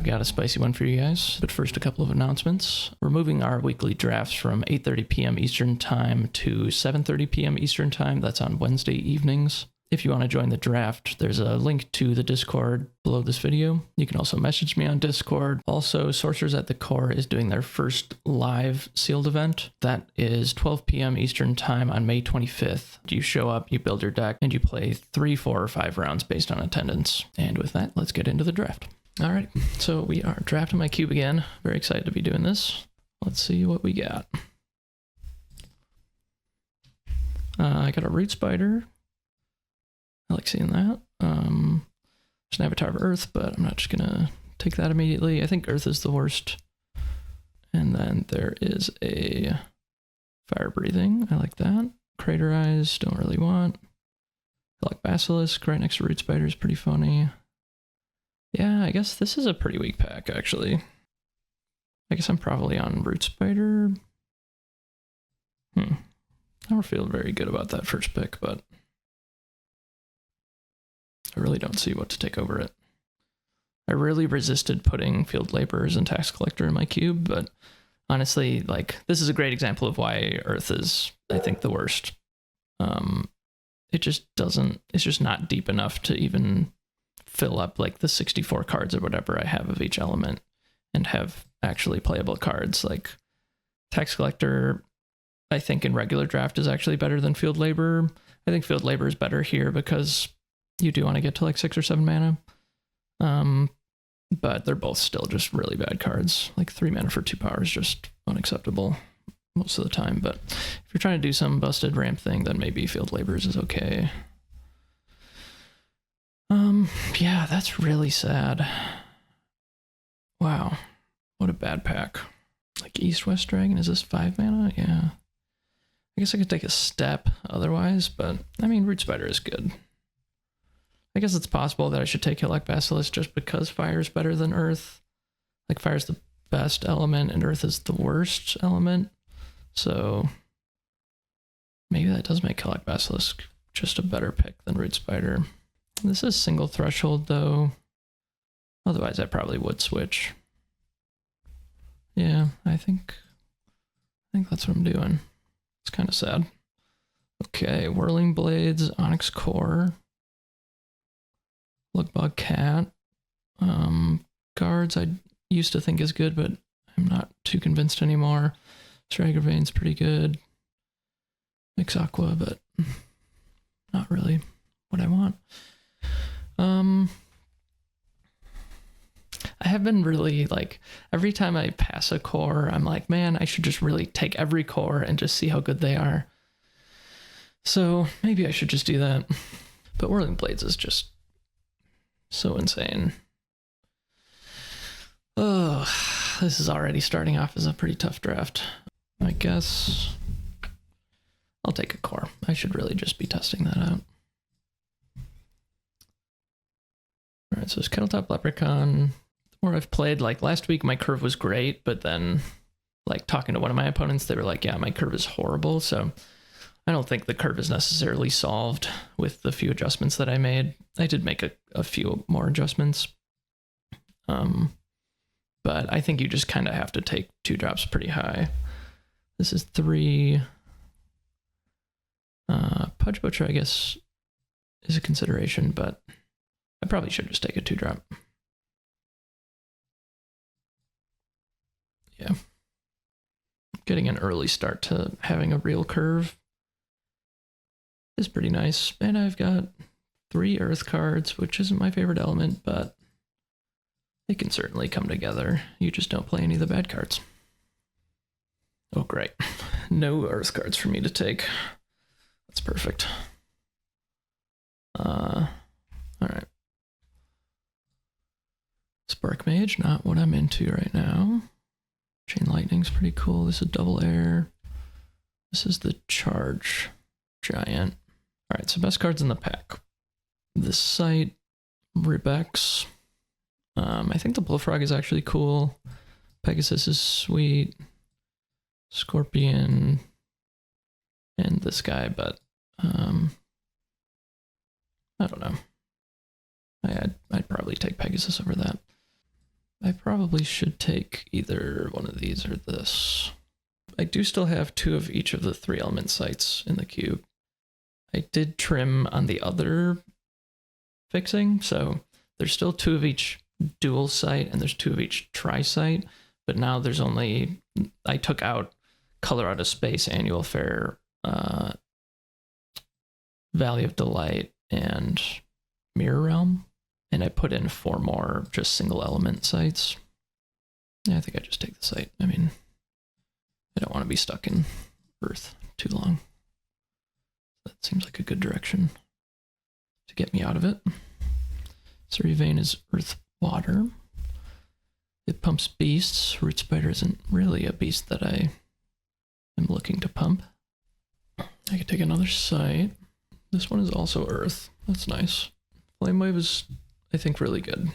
got a spicy one for you guys. But first, a couple of announcements. We're moving our weekly drafts from 8:30 p.m. Eastern Time to 7:30 p.m. Eastern Time. That's on Wednesday evenings. If you want to join the draft, there's a link to the Discord below this video. You can also message me on Discord. Also, Sorcerers at the Core is doing their first live sealed event. That is 12 p.m. Eastern Time on May 25th. You show up, you build your deck, and you play 3, 4, or 5 rounds based on attendance. And with that, let's get into the draft. All right, so we are drafting my cube again. Very excited to be doing this. Let's see what we got. I got a Root Spider. I like seeing that. There's an Avatar of Earth, but I'm not just gonna take that immediately. I think Earth is the worst. And then there is a Fire Breathing. I like that. Crater Eyes, don't really want. I like Basilisk right next to Root Spider is pretty funny. Yeah, I guess this is a pretty weak pack, actually. I guess I'm probably on Root Spider. I don't feel very good about that first pick, but I really don't see what to take over it. I really resisted putting Field Laborers and Tax Collector in my cube, but honestly, like, this is a great example of why Earth is, I think, the worst. It just doesn't, it's just not deep enough to even fill up like the 64 cards or whatever I have of each element and have actually playable cards. Like Tax Collector, I think in regular draft is actually better than Field Laborer. I think Field Laborer is better here because you do want to get to like 6 or 7 mana. But they're both still just really bad cards. Like 3 mana for 2 power is just unacceptable most of the time. But if you're trying to do some busted ramp thing, then maybe Field Laborers is okay. Yeah, that's really sad. Wow. What a bad pack. Like East-West Dragon, is this 5 mana? Yeah. I guess I could take a step otherwise, but I mean, Root Spider is good. I guess it's possible that I should take Hillock Basilisk just because fire is better than earth. Like fire is the best element and earth is the worst element. So maybe that does make Hillock Basilisk just a better pick than Root Spider. This is single threshold though. Otherwise I probably would switch. Yeah, I think that's what I'm doing. It's kind of sad. Okay, Whirling Blades, Onyx Core. Lugbog Cat. Guards I used to think is good, but I'm not too convinced anymore. Straggervane's pretty good. Mix Aqua, but not really what I want. I have been really like, every time I pass a core, I'm like, man, I should just really take every core and just see how good they are. So maybe I should just do that. But Whirling Blades is just so insane. Oh, this is already starting off as a pretty tough draft. I guess I'll take a core. I should really just be testing that out. All right, so it's Kettletop Leprechaun. The more I've played, like last week my curve was great, but then like talking to one of my opponents, they were like, yeah, my curve is horrible. So I don't think the curve is necessarily solved with the few adjustments that I made. I did make a few more adjustments. But I think you just kind of have to take 2 drops pretty high. This is 3. Pudge Butcher, I guess, is a consideration, but I probably should just take a 2-drop. Yeah. Getting an early start to having a real curve is pretty nice. And I've got 3 earth cards, which isn't my favorite element, but they can certainly come together. You just don't play any of the bad cards. Oh, great. No earth cards for me to take. That's perfect. All right. Spark Mage, not what I'm into right now. Chain Lightning's pretty cool. This is Double Air. This is the Charge Giant. All right, so best cards in the pack. This Sight, Ribex. I think the Bullfrog is actually cool. Pegasus is sweet. Scorpion. And this guy, but I don't know. I'd probably take Pegasus over that. I probably should take either one of these or this. I do still have 2 of each of the 3 element sites in the cube. I did trim on the other fixing, so there's still 2 of each dual site and there's 2 of each tri-site, but now there's only, I took out Color Out of Space, Annual Fair, Valley of Delight, and Mirror Realm, and I put in 4 more just single element sites. Yeah, I think I just take the site. I mean, I don't want to be stuck in Earth too long. That seems like a good direction to get me out of it. Surrey Vein is Earth Water. It pumps beasts. Root Spider isn't really a beast that I am looking to pump. I could take another site. This one is also Earth. That's nice. Flame Wave is, I think, really good.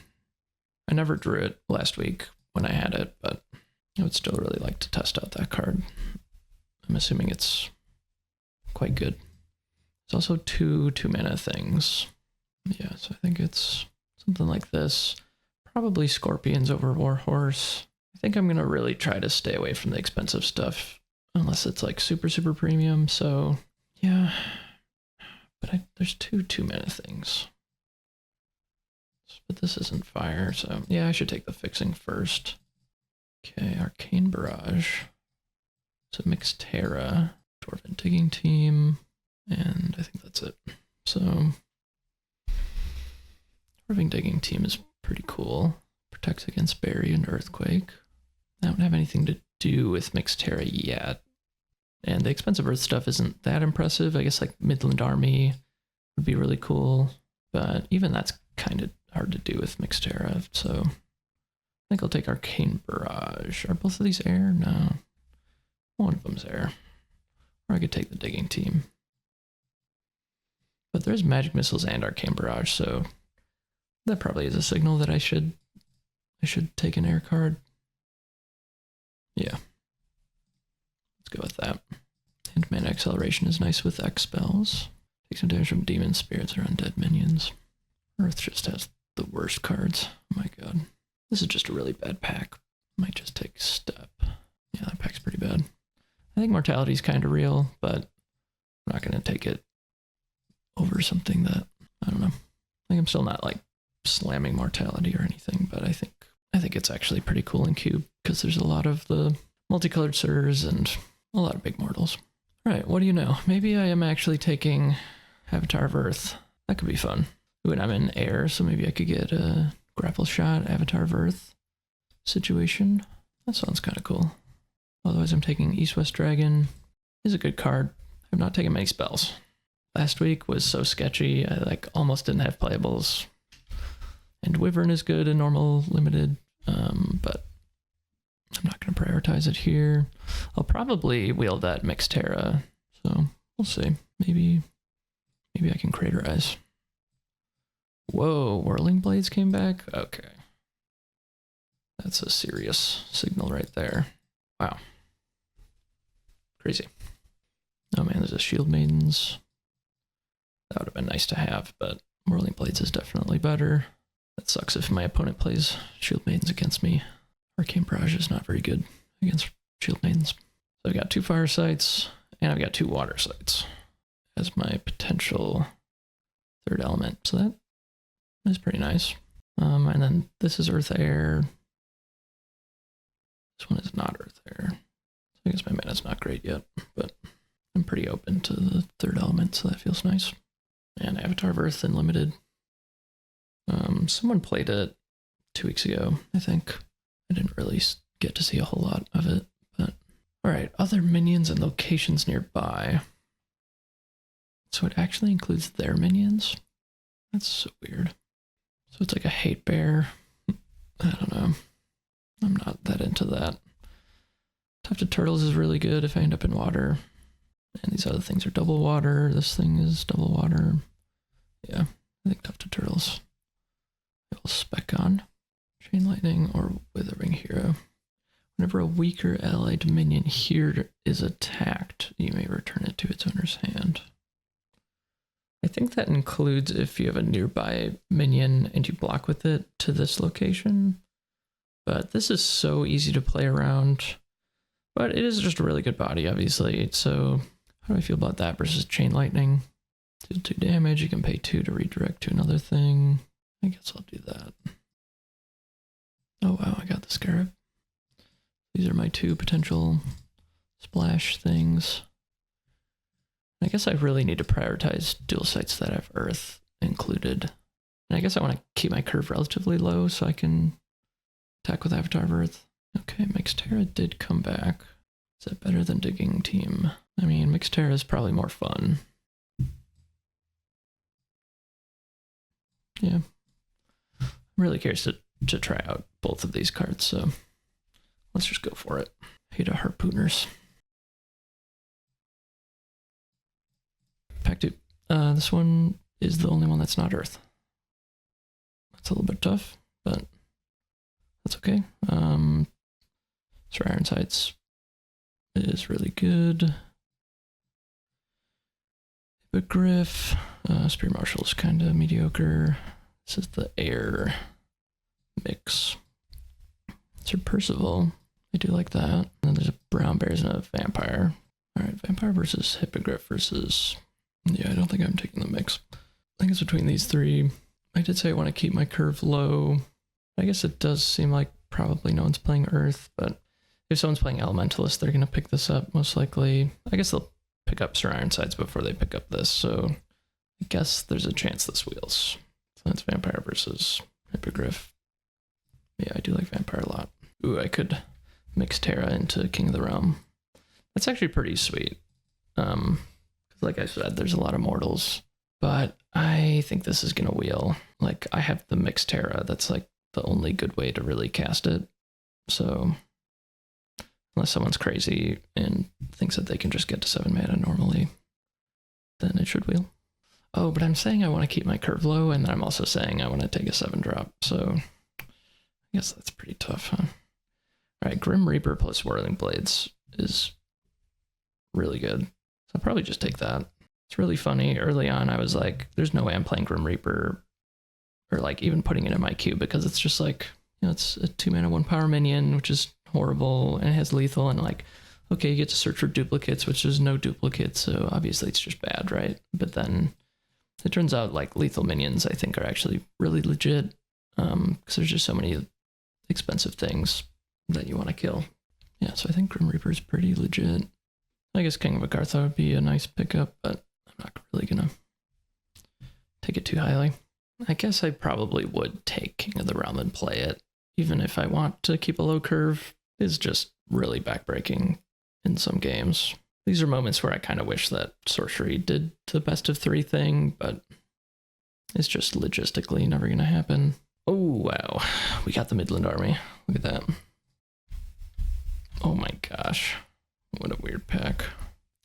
I never drew it last week when I had it, but I would still really like to test out that card. I'm assuming it's quite good. There's also 2 2-mana things. Yeah, so I think it's something like this. Probably Scorpions over Warhorse. I think I'm going to really try to stay away from the expensive stuff, unless it's like super, super premium. So, yeah. But there's 2 2-mana things. But this isn't fire, so yeah, I should take the fixing first. Okay, Arcane Barrage. So Mixterra, Dwarven Digging Team, and I think that's it. So Dwarven Digging Team is pretty cool. Protects against Bury and Earthquake. I don't have anything to do with Mixterra yet. And the expensive Earth stuff isn't that impressive. I guess like Midland Army would be really cool, but even that's kind of hard to do with Mixterra, so I think I'll take Arcane Barrage. Are both of these air? No. One of them's air. Or I could take the Digging Team. But there's Magic Missiles and Arcane Barrage, so that probably is a signal that I should take an air card. Yeah. Let's go with that. And Mana Acceleration is nice with X spells. Take some damage from Demon Spirits or Undead Minions. Earth just has the worst cards. Oh my god. This is just a really bad pack. Might just take Step. Yeah, that pack's pretty bad. I think Mortality's kind of real, but I'm not going to take it over something that, I don't know. I think I'm still not like slamming Mortality or anything, but I think it's actually pretty cool in Cube because there's a lot of the multicolored Sirs and a lot of big mortals. All right, what do you know? Maybe I am actually taking Avatar of Earth. That could be fun. Ooh, and I'm in air, so maybe I could get a grapple shot, Avatar of Earth situation. That sounds kind of cool. Otherwise, I'm taking East-West Dragon. Is a good card. I've not taken many spells. Last week was so sketchy, I like almost didn't have playables. And Wyvern is good in normal limited, but I'm not going to prioritize it here. I'll probably wield that Mixterra, so we'll see. Maybe I can Craterize. Whoa, Whirling Blades came back? Okay. That's a serious signal right there. Wow. Crazy. Oh man, there's a Shield Maidens. That would have been nice to have, but Whirling Blades is definitely better. That sucks if my opponent plays Shield Maidens against me. Arcane Barrage is not very good against Shield Maidens. So I've got 2 fire sites, and I've got 2 water sites as my potential third element. So that is pretty nice. And then this is Earth Air. This one is not Earth Air. So I guess my mana's not great yet, but I'm pretty open to the third element, so that feels nice. And Avatar of Earth and Limited. Someone played it 2 weeks ago, I think. I didn't really get to see a whole lot of it, but alright, other minions and locations nearby. So it actually includes their minions? That's so weird. So it's like a hate bear. I don't know. I'm not that into that. Tufted Turtles is really good if I end up in water. And these other things are double water. This thing is double water. Yeah, I think Tufted Turtles. I will spec on. Chain Lightning or Withering Hero. Whenever a weaker allied minion here is attacked, you may return it to its owner's hand. I think that includes if you have a nearby minion and you block with it to this location. But this is so easy to play around. But it is just a really good body, obviously. So how do I feel about that versus Chain Lightning? Deal 2 damage, you can pay 2 to redirect to another thing. I guess I'll do that. Oh wow, I got the Scarab. These are my 2 potential splash things. I guess I really need to prioritize dual sites that have Earth included. And I guess I want to keep my curve relatively low so I can attack with Avatar of Earth. Okay, Mixterra did come back. Is that better than Digging Team? I mean, Mixterra is probably more fun. Yeah. I'm really curious to try out both of these cards, so let's just go for it. Hate Harpooners. Pack 2. This one is the only one that's not Earth. That's a little bit tough, but that's okay. Sorry, Ironsides is really good. Hippogriff. Spear Marshal is kind of mediocre. This is the air mix. Sir Percival. I do like that. And then there's a Brown Bears and a Vampire. Alright, Vampire versus Hippogriff versus... Yeah, I don't think I'm taking the mix. I think it's between these 3. I did say I want to keep my curve low. I guess it does seem like probably no one's playing Earth, but if someone's playing Elementalist, they're going to pick this up most likely. I guess they'll pick up Sir Ironsides before they pick up this, so I guess there's a chance this wheels. So that's Vampire versus Hippogriff. Yeah, I do like Vampire a lot. Ooh, I could mix Terra into King of the Realm. That's actually pretty sweet. Like I said, there's a lot of mortals, but I think this is gonna wheel. Like, I have the mixed Terra. That's like the only good way to really cast it. So unless someone's crazy and thinks that they can just get to 7 mana normally, then it should wheel. Oh, but I'm saying I want to keep my curve low, and then I'm also saying I want to take a 7 drop. So I guess that's pretty tough, huh? All right, Grim Reaper plus Whirling Blades is really good. So I'll probably just take that. It's really funny. Early on, I was like, there's no way I'm playing Grim Reaper or like even putting it in my queue because it's just like, you know, it's a 2 mana, 1 power minion, which is horrible, and it has lethal, and like, okay, you get to search for duplicates, which there's no duplicates, so obviously it's just bad, right? But then it turns out like lethal minions, I think, are actually really legit because there's just so many expensive things that you want to kill. Yeah, so I think Grim Reaper is pretty legit. I guess King of Agartha would be a nice pickup, but I'm not really gonna take it too highly. I guess I probably would take King of the Realm and play it, even if I want to keep a low curve. It's just really backbreaking in some games. These are moments where I kind of wish that Sorcery did the best of 3 thing, but it's just logistically never gonna happen. Oh wow, we got the Midland Army. Look at that. Oh my gosh. What a weird pack.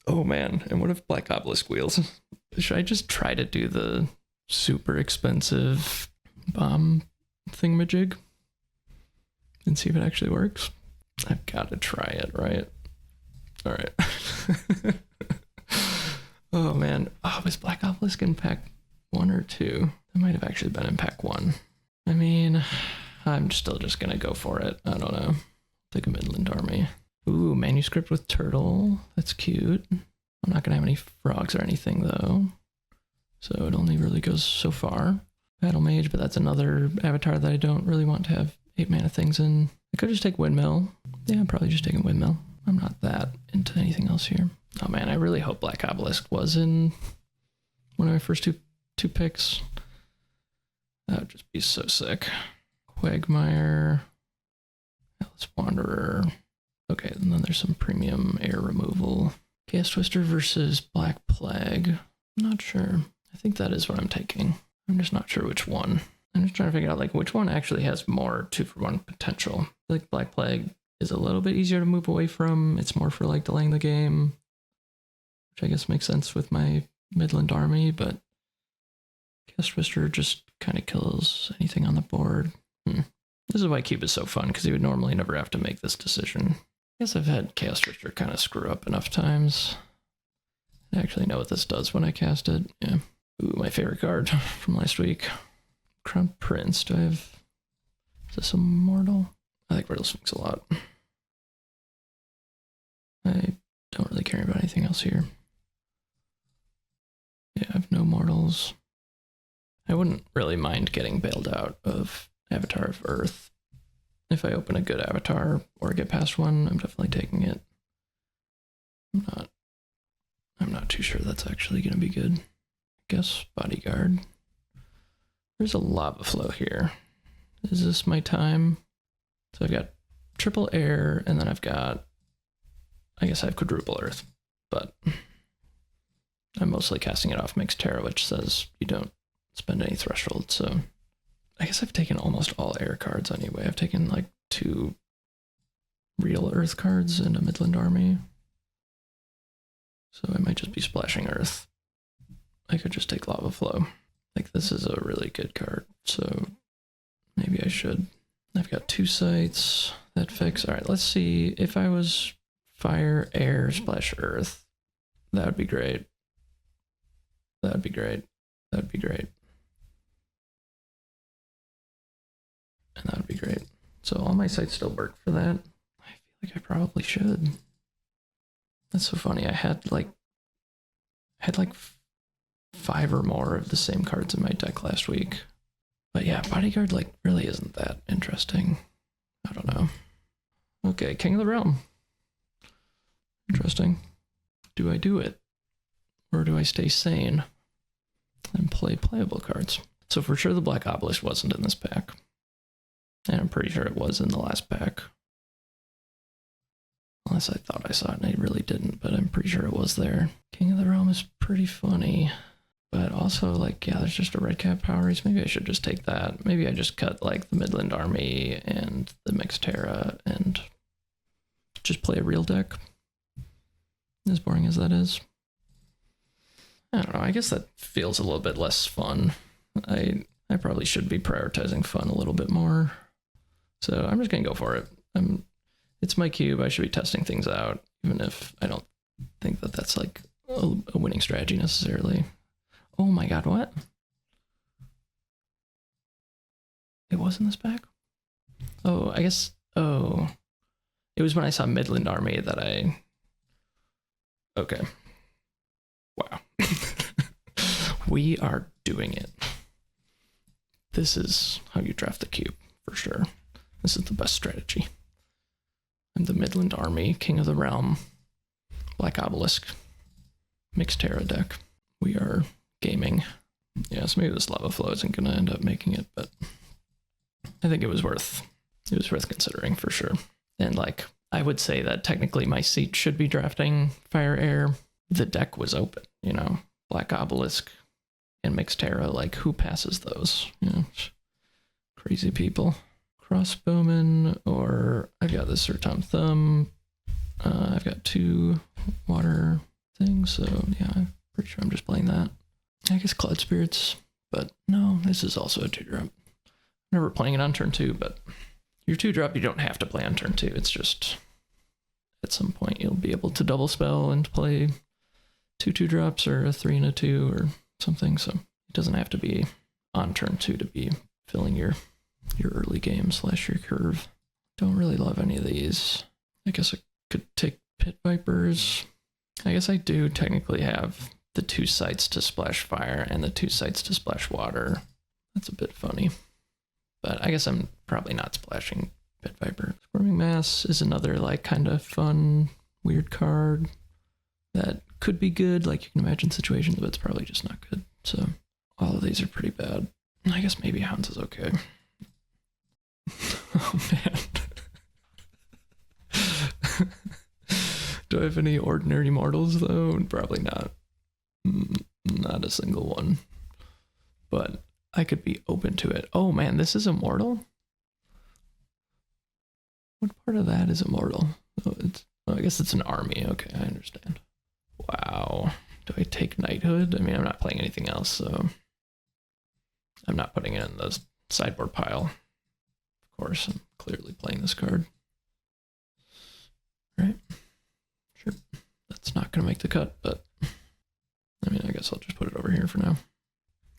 Oh man, and what if Black Obelisk wheels? Should I just try to do the super expensive bomb thingamajig and see if it actually works? I've got to try it, right? All right. Oh man. Oh, was Black Obelisk in pack 1 or 2? It might have actually been in pack 1. I mean, I'm still just gonna go for it. I don't know. Take a Midland Army. Ooh, manuscript with turtle. That's cute. I'm not gonna have any frogs or anything though, so it only really goes so far. Battle Mage, but that's another avatar that I don't really want to have 8 mana things in. I could just take Windmill. Yeah, I'm probably just taking Windmill. I'm not that into anything else here. Oh man, I really hope Black Obelisk was in one of my first two picks. That would just be so sick. Quagmire, Alice Wanderer. Okay, and then there's some premium air removal. Chaos Twister versus Black Plague. I'm not sure. I think that is what I'm taking. I'm just not sure which one. I'm just trying to figure out like which one actually has more 2-for-1 potential. I feel like Black Plague is a little bit easier to move away from. It's more for like delaying the game, which I guess makes sense with my Midland Army, but Chaos Twister just kind of kills anything on the board. This is why Cube is so fun, because you would normally never have to make this decision. I guess I've had Chaos Twister kind of screw up enough times. I actually know what this does when I cast it. Yeah. Ooh, my favorite card from last week. Crown Prince. Do I have... Is this Immortal? I like Riddle Sphinx a lot. I don't really care about anything else here. Yeah, I have no mortals. I wouldn't really mind getting bailed out of Avatar of Earth. If I open a good avatar or get past one, I'm definitely taking it. I'm not too sure that's actually going to be good. I guess Bodyguard. There's a lava flow here. Is this my time? So I've got triple air, and then I've got, I guess I have quadruple earth, but I'm mostly casting it off Mixed Terra, which says you don't spend any threshold, so I guess I've taken almost all air cards anyway. I've taken like 2 real earth cards and a Midland army. So I might just be splashing earth. I could just take lava flow. Like, this is a really good card, so maybe I should. I've got 2 sites that fix. All right, let's see. If I was fire, air, splash, earth, that would be great. That would be great. That would be great. And that would be great. So all my sites still work for that. I feel like I probably should. That's so funny. I had like 5 or more of the same cards in my deck last week. But yeah, Bodyguard like really isn't that interesting. I don't know. Okay, King of the Realm. Interesting. Do I do it? Or do I stay sane and play playable cards? So for sure the Black Obelisk wasn't in this pack. And I'm pretty sure it was in the last pack. Unless I thought I saw it and I really didn't, but I'm pretty sure it was there. King of the Realm is pretty funny. But also, like, yeah, there's just a red cap power race. Maybe I should just take that. Maybe I just cut, like, the Midland Army and the Mixed Terra and just play a real deck. As boring as that is. I don't know, I guess that feels a little bit less fun. I probably should be prioritizing fun a little bit more. So I'm just gonna go for it. It's my cube, I should be testing things out, even if I don't think that that's, like, a winning strategy necessarily. Oh my god, what? It was in this pack? Oh, I guess, oh. It was when I saw Midland Army that I... Okay. Wow. We are doing it. This is how you draft the cube, for sure. This is the best strategy. I'm the Midland Army, King of the Realm, Black Obelisk, Mixed Terra deck. We are gaming. Yeah, so maybe this lava flow isn't gonna end up making it, but I think it was worth considering for sure. And like, I would say that technically my seat should be drafting Fire Air. The deck was open, you know, Black Obelisk and Mixed Terra, like who passes those? You know, crazy people. Crossbowman, or I've got this Sir Tom Thumb. I've got 2 water things, so yeah, I'm pretty sure I'm just playing that. I guess Cloud Spirits, but no, this is also a 2-drop. I'm never playing it on turn 2, but your 2-drop you don't have to play on turn 2. It's just at some point you'll be able to double spell and play 2 2-drops or a 3 and a 2 or something, so it doesn't have to be on turn 2 to be filling your early game / your curve. Don't really love any of these. I guess I could take Pit Vipers. I guess I do technically have the 2 sites to splash fire and the 2 sites to splash water. That's a bit funny. But I guess I'm probably not splashing Pit Viper. Squirming Mass is another like kind of fun, weird card that could be good. Like you can imagine situations, but it's probably just not good. So all of these are pretty bad. I guess maybe Hounds is okay. Oh man. Do I have any ordinary mortals though? Probably not. Not a single one. But I could be open to it. Oh man, this is immortal? What part of that is immortal? Oh, I guess it's an army. Okay, I understand. Wow. Do I take Knighthood? I mean, I'm not playing anything else, so I'm not putting it in the sideboard pile. Of course, I'm clearly playing this card. Right? Sure. That's not going to make the cut, but I mean, I guess I'll just put it over here for now.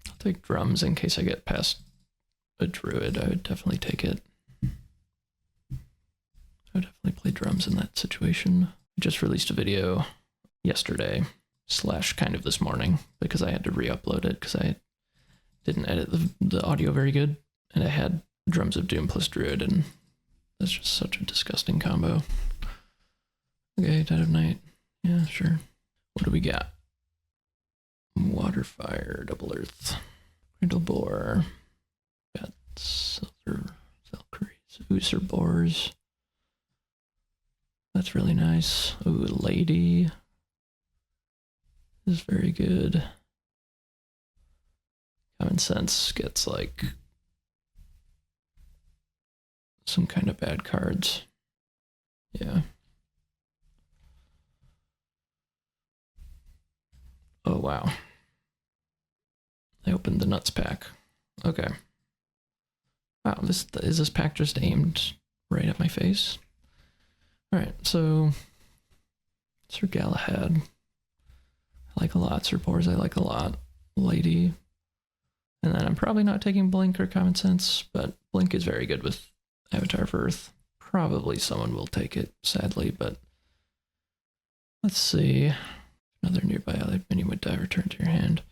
I'll take Drums in case I get past a Druid. I would definitely take it. I would definitely play drums in that situation. I just released a video yesterday / kind of this morning because I had to re-upload it because I didn't edit the audio very good, and I had Drums of Doom plus Druid, and that's just such a disgusting combo. Okay, Dead of Night. Yeah, sure. What do we got? Waterfire, Double Earth, Grindle Boar, got Silver, Valkyries, Ooser Boars. That's really nice. Ooh, Lady is very good. Common Sense gets like some kind of bad cards. Yeah. Oh, wow. I opened the nuts pack. Okay. Wow, is this pack just aimed right at my face? Alright, so Sir Galahad. I like a lot. Sir Boars I like a lot. Lady. And then I'm probably not taking Blink or Common Sense, but Blink is very good with Avatar of Earth. Probably someone will take it, sadly, but let's see. Another nearby allied minion would die, return to your hand.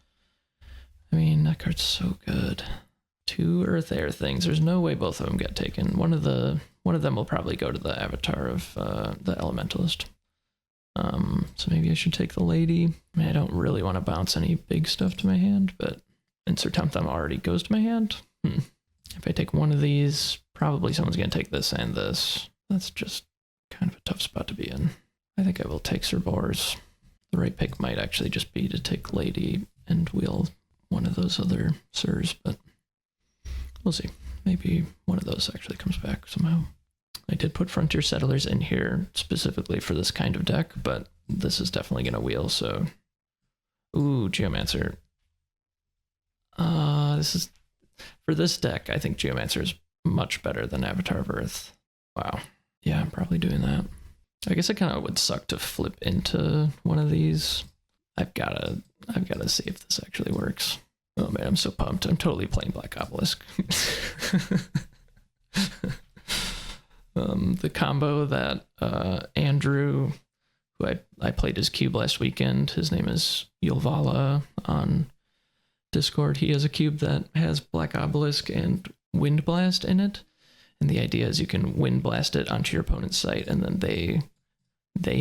I mean, that card's so good. 2 Earth Air things. There's no way both of them get taken. One of them will probably go to the Avatar of the Elementalist. So maybe I should take the Lady. I mean, I don't really want to bounce any big stuff to my hand, but Insert Temp already goes to my hand. If I take one of these, probably someone's going to take this and this. That's just kind of a tough spot to be in. I think I will take Sir Boars. The right pick might actually just be to take Lady and wheel one of those other Sirs, but we'll see. Maybe one of those actually comes back somehow. I did put Frontier Settlers in here specifically for this kind of deck, but this is definitely going to wheel, so... Ooh, Geomancer. For this deck, I think Geomancer is much better than Avatar of Earth. Wow. Yeah, I'm probably doing that. I guess it kind of would suck to flip into one of these. I've gotta see if this actually works. Oh man, I'm so pumped. I'm totally playing Black Obelisk. The combo that Andrew, who I played his cube last weekend, his name is Yulvala on Discord. He has a cube that has Black Obelisk and Wind Blast in it. And the idea is you can Wind Blast it onto your opponent's site, and then they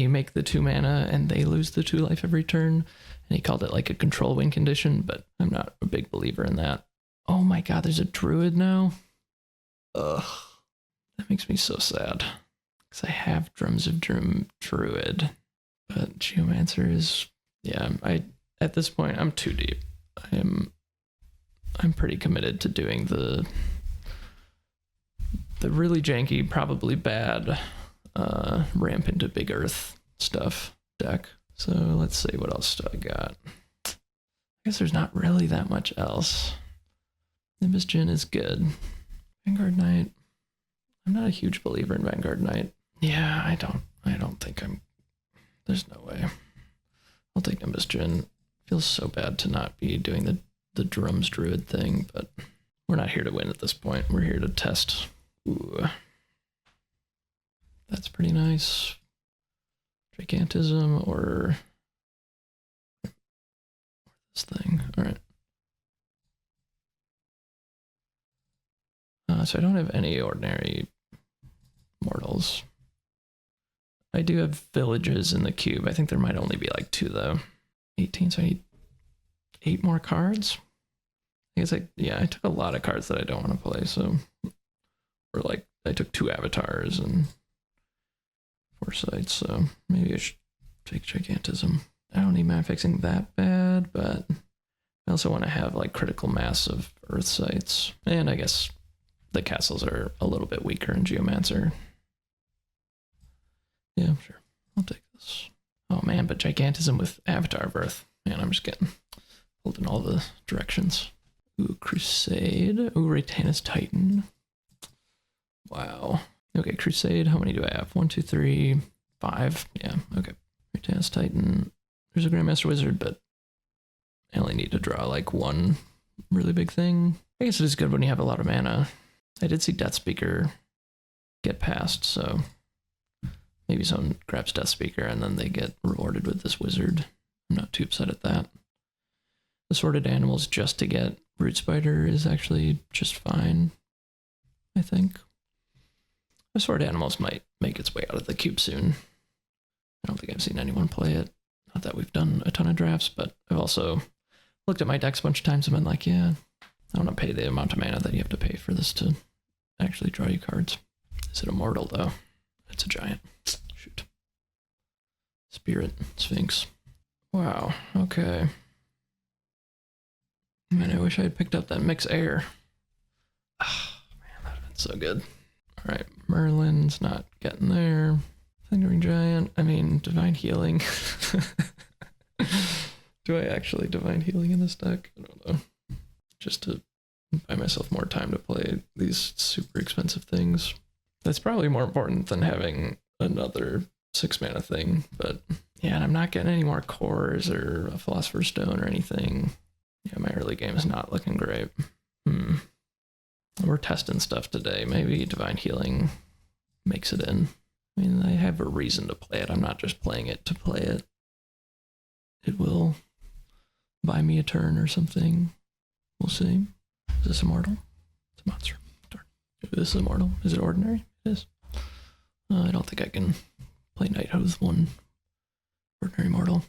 make the 2 mana and they lose the 2 life every turn. And he called it like a control win condition, but I'm not a big believer in that. Oh my god, there's a druid now? Ugh. That makes me so sad. Because I have Drums of Doom Druid. But Geomancer is... Yeah, at this point, I'm too deep. I'm pretty committed to doing the really janky, probably bad ramp into Big Earth stuff deck. So let's see, what else do I got? I guess there's not really that much else. Nimbus Djinn is good. Vanguard Knight. I'm not a huge believer in Vanguard Knight. Yeah, I don't think there's no way. I'll take Nimbus Djinn. Feels so bad to not be doing the drums druid thing, but we're not here to win at this point. We're here to test. Ooh. That's pretty nice. Gigantism or this thing. All right. So I don't have any ordinary mortals. I do have villages in the cube. I think there might only be like 2 though. 18, so I need 8 more cards. I guess I took a lot of cards that I don't want to play, so or like I took 2 avatars and 4 sites, so maybe I should take Gigantism. I don't need mana fixing that bad, but I also want to have like critical mass of Earth sites, and I guess the castles are a little bit weaker in Geomancer. Yeah, sure. I'll take this. Oh man, but Gigantism with Avatar of Earth. Man, I'm just getting pulled in all the directions. Ooh, Crusade. Ooh, Raytanis Titan. Wow. Okay, Crusade. How many do I have? 1, 2, 3, 5. Yeah, okay. Raytanis Titan. There's a Grandmaster Wizard, but I only need to draw like 1 really big thing. I guess it is good when you have a lot of mana. I did see Death Speaker get passed, so Maybe someone grabs Death Speaker and then they get rewarded with this wizard. I'm not too upset at that. Assorted animals just to get Root Spider is actually just fine, I think. Assorted animals might make its way out of the cube soon. I don't think I've seen anyone play it. Not that we've done a ton of drafts, but I've also looked at my decks a bunch of times and been like, yeah, I don't want to pay the amount of mana that you have to pay for this to actually draw you cards. Is it immortal, though? It's a giant. Shoot. Spirit Sphinx. Wow, okay. Man, I wish I had picked up that Mix Air. Oh, man, that would have been so good. All right, Merlin's not getting there. Thundering Giant, I mean, Divine Healing. Do I actually Divine Healing in this deck? I don't know. Just to buy myself more time to play these super expensive things. That's probably more important than having another 6 mana thing, but yeah, and I'm not getting any more cores or a Philosopher's Stone or anything. Yeah, my early game is not looking great. We're testing stuff today. Maybe Divine Healing makes it in. I mean, I have a reason to play it. I'm not just playing it to play it. It will buy me a turn or something. We'll see. Is this immortal? It's a monster. Darn. This is immortal. Is it ordinary? It is. I don't think I can play Night with one ordinary mortal.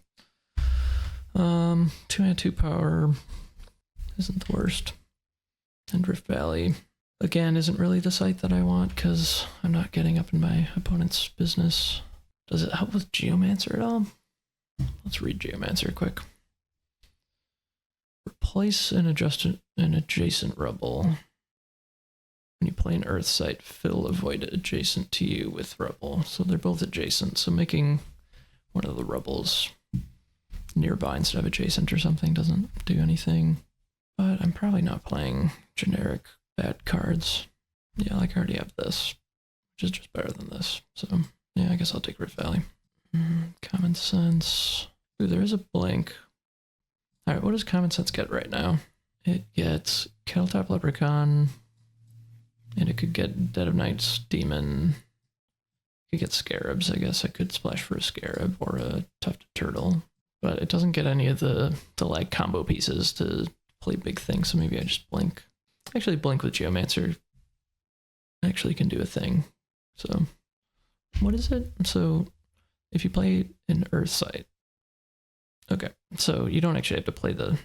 2 mana 2 power isn't the worst. And Rift Valley, again, isn't really the site that I want because I'm not getting up in my opponent's business. Does it help with Geomancer at all? Let's read Geomancer quick. Replace an adjacent rubble. When you play an Earth site, fill a void adjacent to you with rubble. So they're both adjacent, so making one of the rubbles nearby instead of adjacent or something doesn't do anything. But I'm probably not playing generic bad cards. Yeah, like I already have this, which is just better than this. So yeah, I guess I'll take Rift Valley. Common Sense. Ooh, there is a blink. All right, what does Common Sense get right now? It gets Kettletop Leprechaun, and it could get Dead of Night's Demon. It could get Scarabs. I guess I could splash for a Scarab or a Tufted Turtle, but it doesn't get any of the like combo pieces to play big things. So maybe I just blink. Actually, blink with Geomancer actually can do a thing. So what is it? So if you play an Earth site, okay, so you don't actually have to play the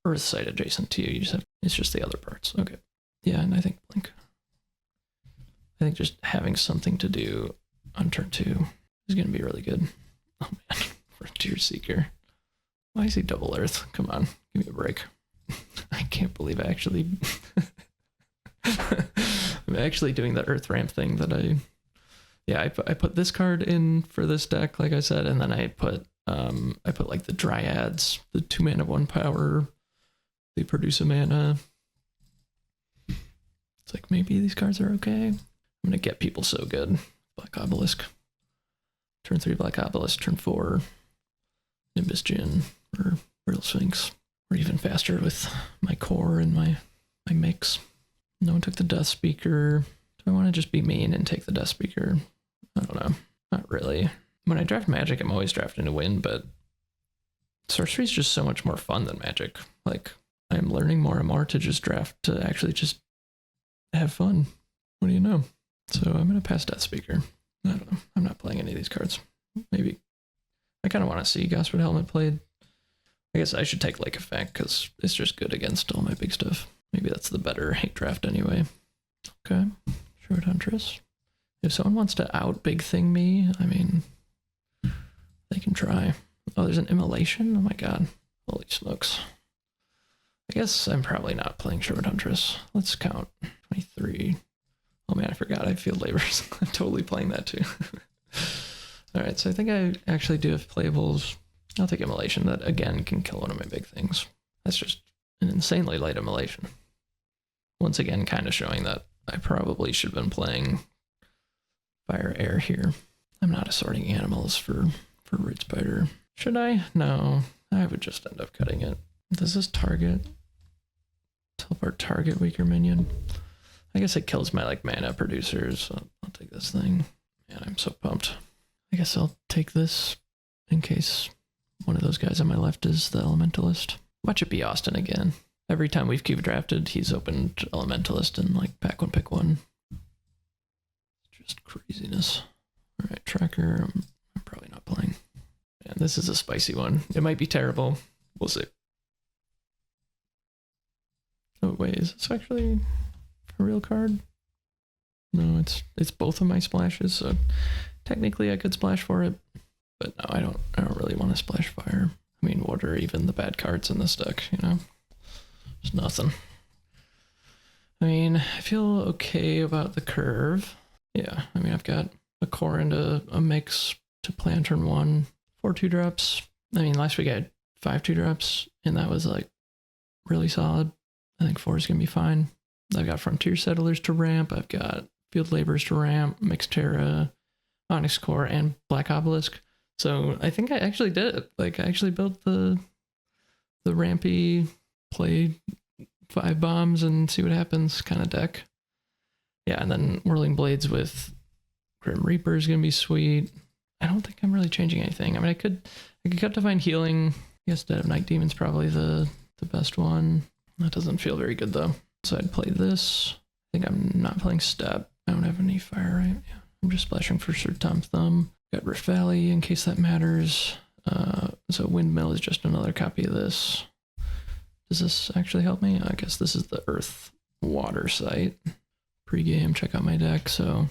Earth site adjacent to you. You just have, it's just the other parts. Okay. Yeah, and I think blink. I think just having something to do on turn 2 is going to be really good. Oh man, Frontier Seeker. Why is he double Earth? Come on, give me a break. I can't believe I actually... I'm actually doing the Earth ramp thing that I put this card in for this deck, like I said, and then I put like the Dryads, the 2 mana 1 power. They produce a mana. It's like maybe these cards are okay. I'm gonna get people so good. Black Obelisk. Turn 3 Black Obelisk. Turn 4 Nimbus Djinn or Brittle Sphinx. Or even faster with my core and my mix. No one took the Death Speaker. Do I want to just be mean and take the Death Speaker? I don't know. Not really. When I draft Magic, I'm always drafting to win, but Sorcery is just so much more fun than Magic. Like, I'm learning more and more to just draft to actually just have fun. What do you know? So I'm going to pass Death Speaker. I don't know. I'm not playing any of these cards. Maybe. I kind of want to see Gosford Helmet played. I guess I should take Lake Effect because it's just good against all my big stuff. Maybe that's the better hate draft anyway. Okay. Short Huntress. If someone wants to out big thing me, I mean, they can try. Oh, there's an Immolation? Oh my god. Holy smokes. I guess I'm probably not playing Short Huntress. Let's count. 23. Oh man, I forgot I have Field Labors. I'm totally playing that too. Alright, so I think I actually do have playables. I'll take Immolation. That, again, can kill one of my big things. That's just an insanely light Immolation. Once again, kind of showing that I probably should have been playing Fire Air here. I'm not assorting animals for Root Spider. Should I? No. I would just end up cutting it. Does this target? Teleport target weaker minion? I guess it kills my, like, mana producers, so I'll take this thing. Man, I'm so pumped. I guess I'll take this in case one of those guys on my left is the Elementalist. Watch it be Austin again. Every time we've cube drafted, he's opened Elementalist and like pack one, pick one. Just craziness. All right, tracker. I'm probably not playing. And this is a spicy one. It might be terrible. We'll see. Oh wait, is this actually a real card? No, it's both of my splashes, so technically I could splash for it, but no, I don't really want to splash fire. I mean, what are even the bad cards in this deck, you know? There's nothing. I mean, I feel okay about the curve. Yeah, I mean, I've got a core and a mix to play on turn 1, 4 2-drops. I mean, last week I had 5 2-drops, and that was like really solid. I think 4 is going to be fine. I've got Frontier Settlers to ramp. I've got Field Laborers to ramp, Mixed Terra, Onyx Core, and Black Obelisk. So I think I actually did it. Like, I actually built the rampy, play 5 bombs and see what happens kind of deck. Yeah, and then Whirling Blades with Grim Reaper is going to be sweet. I don't think I'm really changing anything. I mean, I could cut Divine Healing. I guess Dead of Night Demon's probably the best one. That doesn't feel very good, though. So I'd play this. I think I'm not playing Step. I don't have any fire, right? Yeah. I'm just splashing for Sir Tom Thumb. Got Rift Valley in case that matters. So Windmill is just another copy of this. Does this actually help me? I guess this is the Earth Water site. Pre-game, check out my deck. So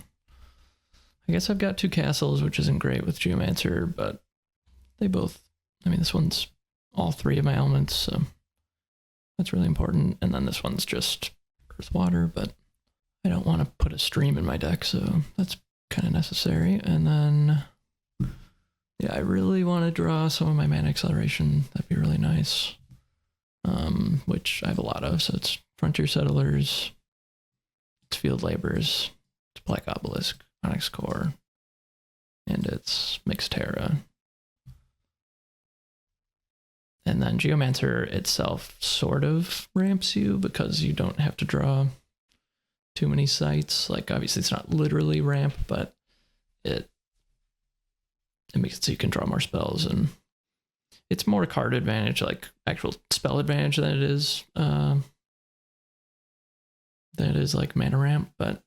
I guess I've got 2 castles, which isn't great with Geomancer, but they both, I mean, this one's all 3 of my elements, so that's really important. And then this one's just Earth Water, but I don't want to put a stream in my deck, so that's kind of necessary. And then, yeah, I really want to draw some of my Mana Acceleration. That'd be really nice. Which I have a lot of, so it's Frontier Settlers, it's Field Laborers, it's Black Obelisk, Onyx Core, and it's Mixed Terra. And then Geomancer itself sort of ramps you because you don't have to draw too many sites. Like, obviously it's not literally ramp, but it makes it so you can draw more spells, and it's more card advantage, like actual spell advantage than it is like mana ramp, but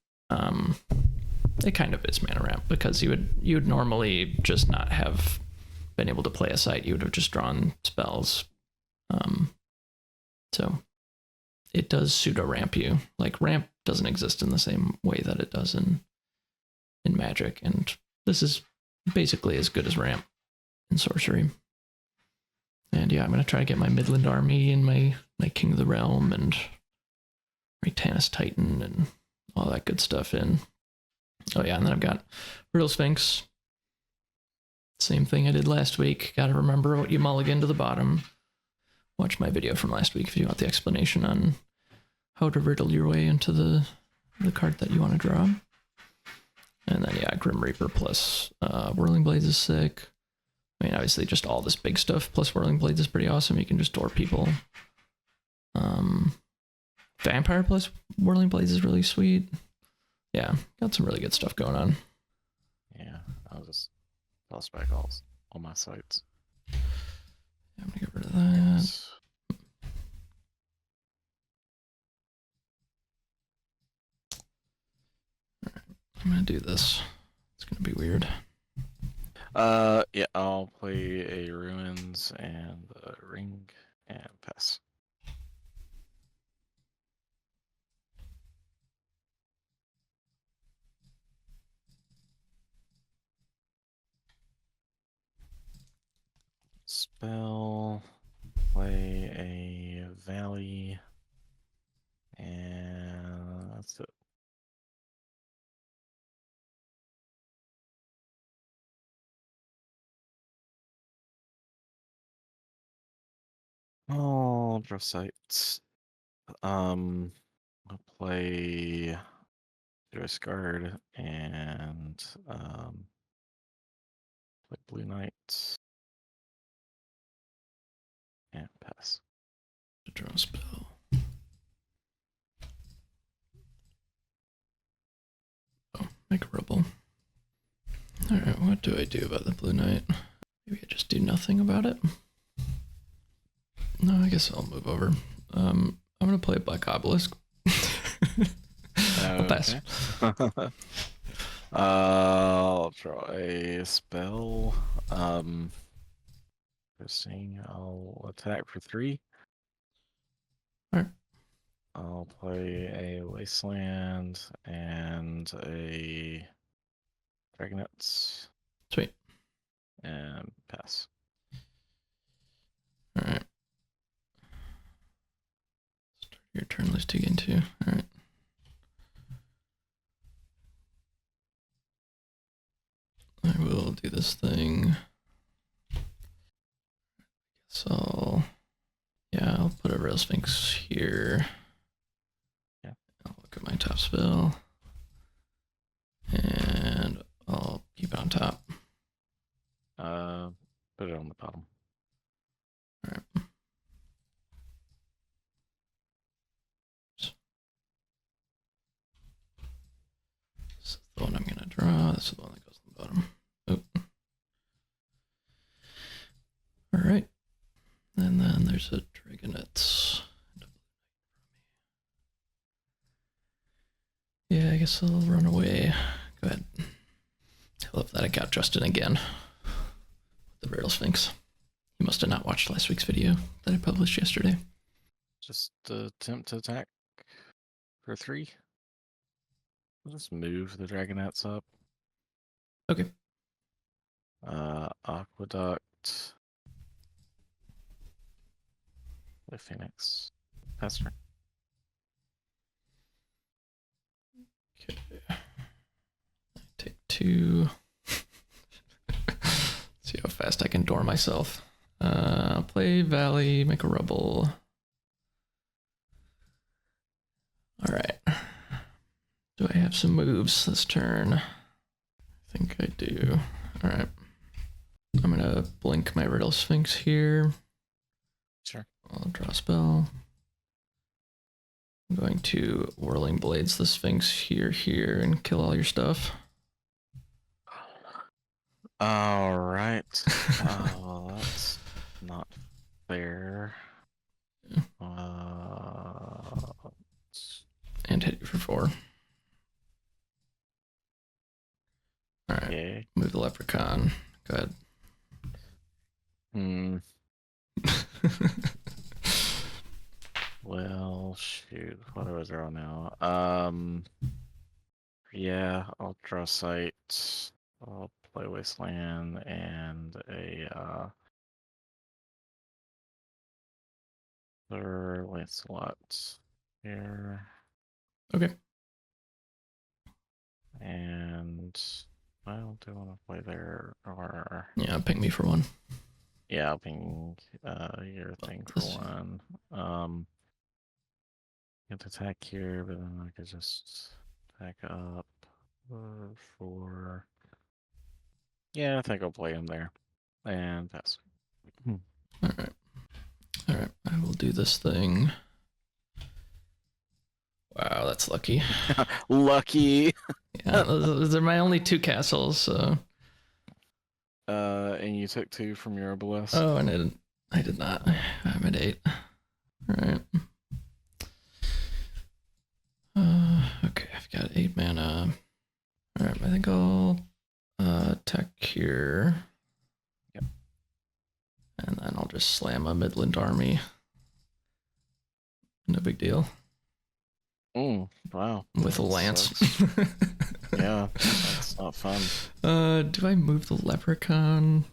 it kind of is mana ramp because you would normally just not have been able to play a site. You would have just drawn spells. So it does pseudo ramp you. Like, ramp doesn't exist in the same way that it does in Magic, and this is basically as good as ramp in Sorcery. And yeah, I'm gonna try to get my Midland Army and my King of the Realm and my Tanis Titan and all that good stuff in. Oh yeah, and then I've got Riddle Sphinx. Same thing I did last week. Gotta remember what you mulligan to the bottom. Watch my video from last week if you want the explanation on how to riddle your way into the card that you want to draw. And then yeah, Grim Reaper plus Whirling Blades is sick. I mean, obviously just all this big stuff plus Whirling Blades is pretty awesome. You can just door people. Vampire plus Whirling Blades is really sweet. Yeah, got some really good stuff going on. Yeah, I'll just toss back all my sites. Yeah, I'm gonna get rid of that. Yes. Alright, I'm gonna do this. It's gonna be weird. Yeah, I'll play a Ruins and a Ring and pass. Spell, play a Valley, and that's it. Oh, draw sites. I'll play Joyce Guard and play Blue Knights and pass. To draw a spell. Oh, make a rebel. Alright, what do I do about the Blue Knight? Maybe I just do nothing about it? No, I guess I'll move over. I'm gonna play Black Obelisk. I'll pass. I'll draw a spell. Interesting. I'll attack for 3. Alright. I'll play a Wasteland and a Dragonets. Sweet. And pass. Alright. Start your turn, list again too. Alright. I will do this thing. So, yeah, I'll put a Rail Sphinx here. Yeah. I'll look at my top spell. And I'll keep it on top. Put it on the bottom. Alright. This is the one I'm gonna draw. This is the one that goes on the bottom. Oh. Alright. And then there's a Dragonets. Yeah, I guess I'll run away. Go ahead. I love that I got Justin again. The Rail Sphinx. He must have not watched last week's video that I published yesterday. Just attempt to attack for 3. I'll just move the Dragonets up. Okay. Aqueduct. The Phoenix. Pass turn. Okay. I take 2. See how fast I can door myself. Play Valley, make a rubble. Alright. Do I have some moves this turn? I think I do. Alright. I'm gonna blink my Riddle Sphinx here. Sure. I'll draw a spell. I'm going to Whirling Blades the Sphinx here, and kill all your stuff. Alright. Well, that's not fair. Yeah. And hit you for 4. Alright. Okay. Move the Leprechaun. Go ahead. Well, shoot. What do I draw now? Yeah, I'll draw Sight. I'll play Wasteland and a Sir Lancelot here. Okay. And I don't do want to play there or Yeah, ping me for 1. yeah, I'll ping your thing for 1. Get to attack here, but then I could just attack up for. Yeah, I think I'll play him there and pass. Alright. Alright, I will do this thing. Wow, that's lucky. Lucky. Yeah, those are my only 2 castles, so. And you took 2 from your obelisk. Oh, and I did not. I'm at 8. Alright. Okay, I've got 8 mana. Alright, I think I'll attack here. Yep. And then I'll just slam a Midland army. No big deal. Wow. With a lance. Yeah, that's not fun. Do I move the Leprechaun?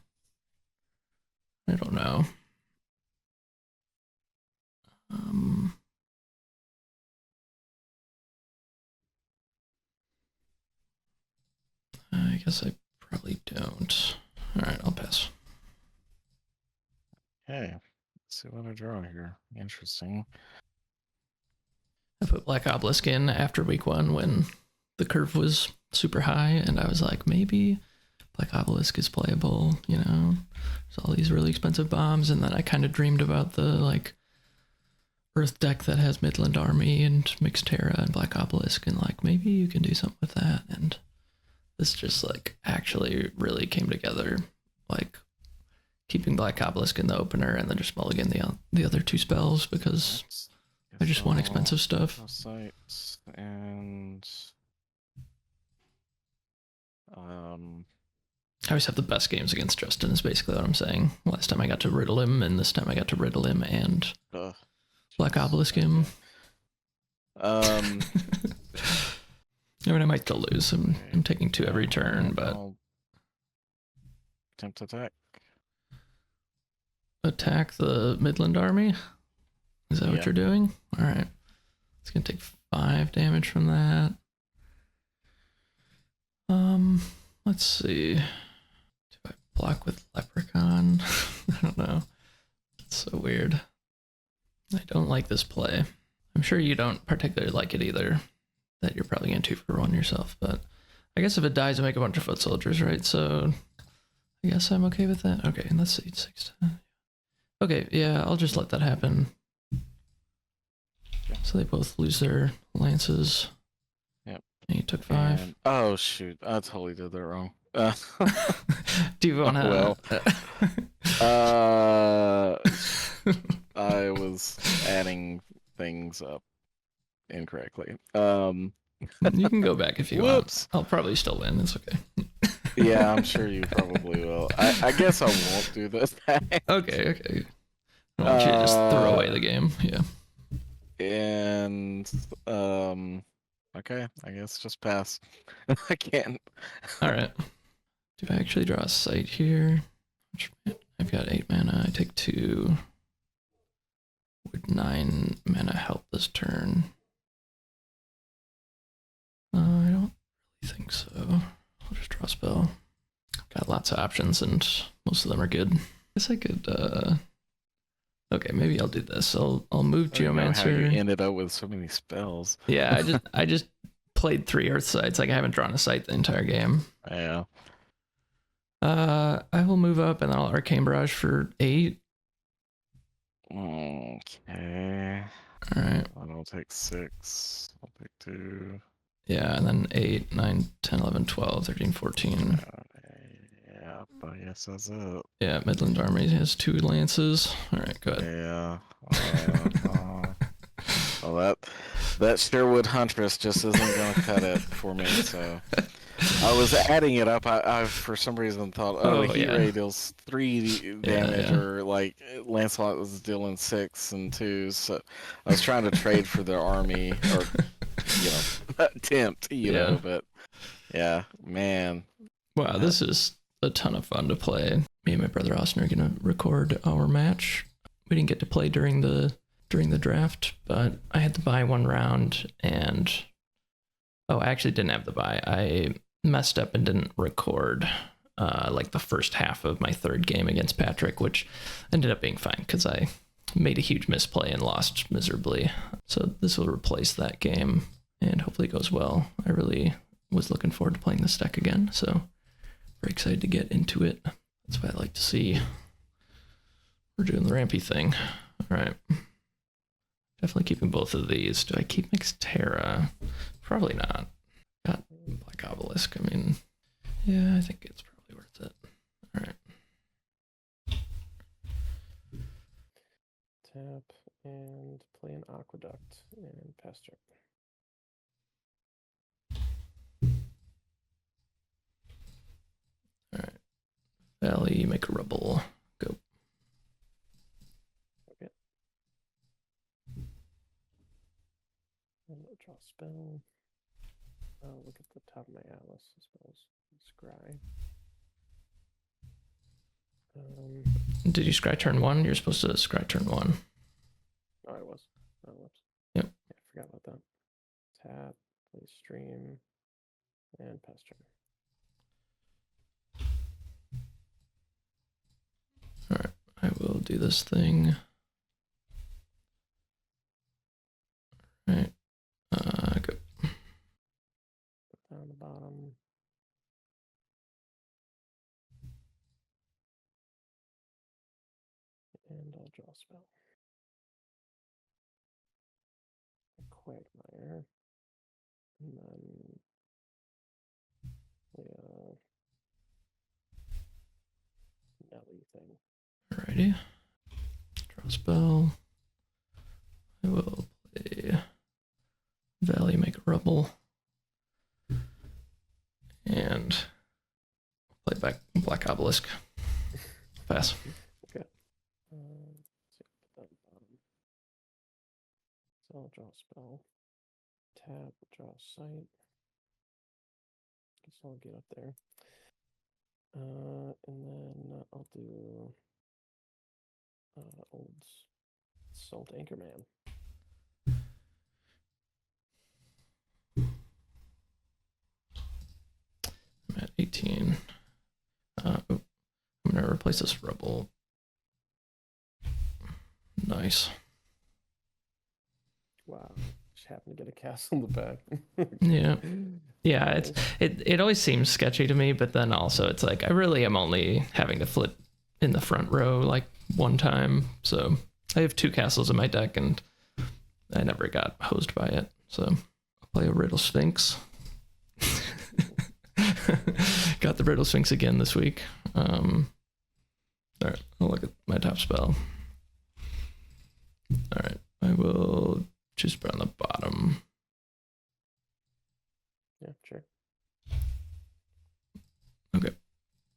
I don't know. I guess I probably don't. Alright, I'll pass. Okay, let's see what I draw here. Interesting. I put Black Obelisk in after week 1 when the curve was super high, and I was like, maybe Black Obelisk is playable, you know? There's all these really expensive bombs, and then I kind of dreamed about the, like, Earth deck that has Midland Army and Mixed Terra and Black Obelisk, and like, maybe you can do something with that, and this just like actually really came together. Like keeping Black Obelisk in the opener and then just mulligan the other 2 spells because I just want expensive stuff. Sites and I always have the best games against Justin is basically what I'm saying. Last time I got to riddle him, and this time I got to riddle him and Black Obelisk him. I mean, I might still lose. I'm taking 2 every turn, but attempt to attack. Attack the Midland army? Is that what you're doing? All right. It's gonna take 5 damage from that. Let's see. Do I block with Leprechaun? I don't know. It's so weird. I don't like this play. I'm sure you don't particularly like it either. That you're probably going to 2 for 1 yourself, but I guess if it dies, I make a bunch of foot soldiers, right? So I guess I'm okay with that. Okay, and let's see, 6. Okay, yeah, I'll just let that happen. So they both lose their lances. Yep. And you took 5. And, oh shoot, I totally did that wrong. Do you want to? I was adding things up incorrectly. You can go back if you want. I'll probably still win. It's okay. Yeah, I'm sure you probably will. I guess I won't do this. Okay. I want you to just throw away the game. Yeah. And okay, I guess just pass. I can't. All right. Do I actually draw a site here? I've got 8 mana. I take 2. Would 9 mana help this turn? I don't really think so. I'll just draw a spell. Got lots of options and most of them are good. I guess I could okay, maybe I'll do this. I'll move Geomancer. How you ended up with so many spells. Yeah, I just played 3 Earth sites. Like I haven't drawn a site the entire game. Yeah. I will move up and then I'll Arcane Barrage for 8. Okay. Alright. I'll take 6. I'll take 2. Yeah, and then 8, 9, 10, 11, 12, 13, 14. Yeah, but yes, that's it. Yeah, Midland Army has 2 lances. Alright, go ahead. Yeah. Well, that Sherwood Huntress just isn't going to cut it for me, so... I was adding it up. I for some reason thought, Heat Ray deals 3 damage, or like Lancelot was dealing 6 and 2. So I was trying to trade for their army, or attempt, know. But yeah, man. Wow, this is a ton of fun to play. Me and my brother Austin are gonna record our match. We didn't get to play during the draft, but I had to buy 1 round, and I actually didn't have the buy. I messed up and didn't record like the first half of my 3rd game against Patrick, which ended up being fine because I made a huge misplay and lost miserably. So this will replace that game and hopefully it goes well. I really was looking forward to playing this deck again, so very excited to get into it. That's what I like to see. We're doing the rampy thing. All right. Definitely keeping both of these. Do I keep Mixterra? Probably not. Got Black Obelisk. I mean, yeah, I think it's probably worth it. All right. Tap and play an Aqueduct and pass turn. All right. Valley, make a rubble. Go. Okay. And I'll draw a spell. Look at the top of my atlas. Spells. Scry. Did you scry turn 1? You're supposed to scry turn 1. Oh, I was. Oh, whoops. Yep. Yeah, I forgot about that. Tap, play stream, and pass turn. All right. I will do this thing. All right. Go. Down the bottom. And I'll draw a spell. Quagmire. And then play a anything. Alrighty. Draw a spell. I will play Valley, make a Rebel. And play back Black Obelisk. Pass. Okay. Let's see, put that bottom. So I'll draw a spell. Tap, draw a sight. Guess I'll get up there. And then I'll do old Salt Anchorman. I'm at 18. I'm going to replace this Rebel. Nice. Wow. Just happened to get a castle in the back. Yeah. Yeah, Nice. it always seems sketchy to me, but then also it's like I really am only having to flip in the front row like one time. So I have 2 castles in my deck and I never got hosed by it. So I'll play a Riddle Sphinx. Got the Riddle Sphinx again this week. All right, I'll look at my top spell. All right, I will just put on the bottom. Yeah, sure. Okay.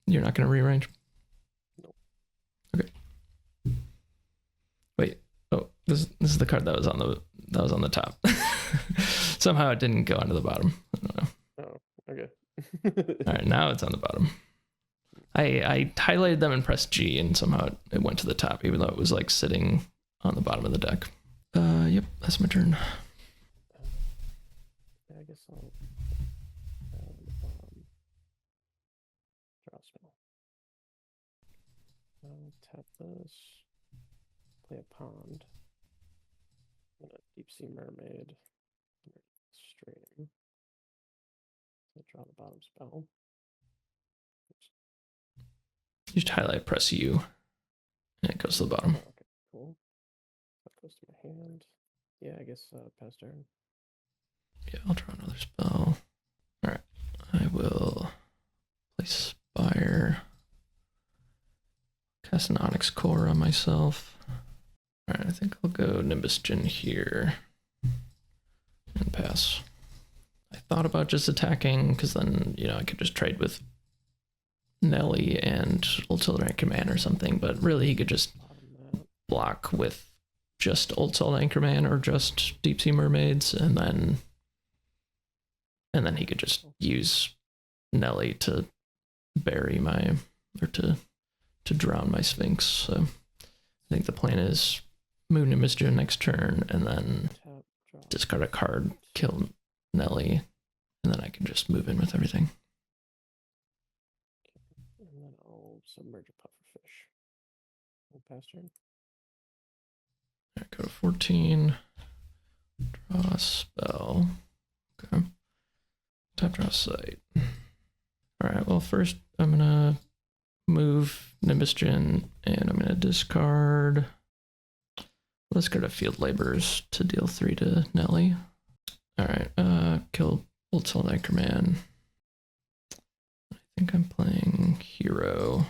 You're not going to rearrange? Nope. Okay. Wait. Oh, this is the card that was on the top. Somehow it didn't go onto the bottom. I don't know. Oh, okay. All right, now it's on the bottom. I highlighted them and pressed G, and somehow it went to the top, even though it was like sitting on the bottom of the deck. Yep, that's my turn. Yeah, I guess I'll draw a spell. I'll tap this. Play a pond. And a deep sea mermaid. Stream. So draw the bottom spell. You just highlight, press U, and it goes to the bottom. Oh, okay, cool. That goes to my hand. Yeah, I guess pass turn. Yeah, I'll draw another spell. All right, I will play Spire. Cast an Onyx Core on myself. All right, I think I'll go Nimbus Djinn here and pass. I thought about just attacking because then, I could just trade with Nelly and Ultimate Anchorman or something, but really he could just block with just Ultimate Anchorman or just Deep Sea Mermaids, and then he could just use Nelly to bury to drown my Sphinx. So I think the plan is move Nimbus Djinn next turn and then discard a card, kill Nelly, and then I can just move in with everything. And then I'll submerge a pufferfish. Pass turn. All right, go to 14. Draw a spell. Okay. Tap, draw sight. All right, well, first I'm going to move Nimbus Djinn, and I'm going to discard. Let's go to Field Laborers to deal 3 to Nelly. All right, kill Ultimate Anchorman. I think I'm playing Hero.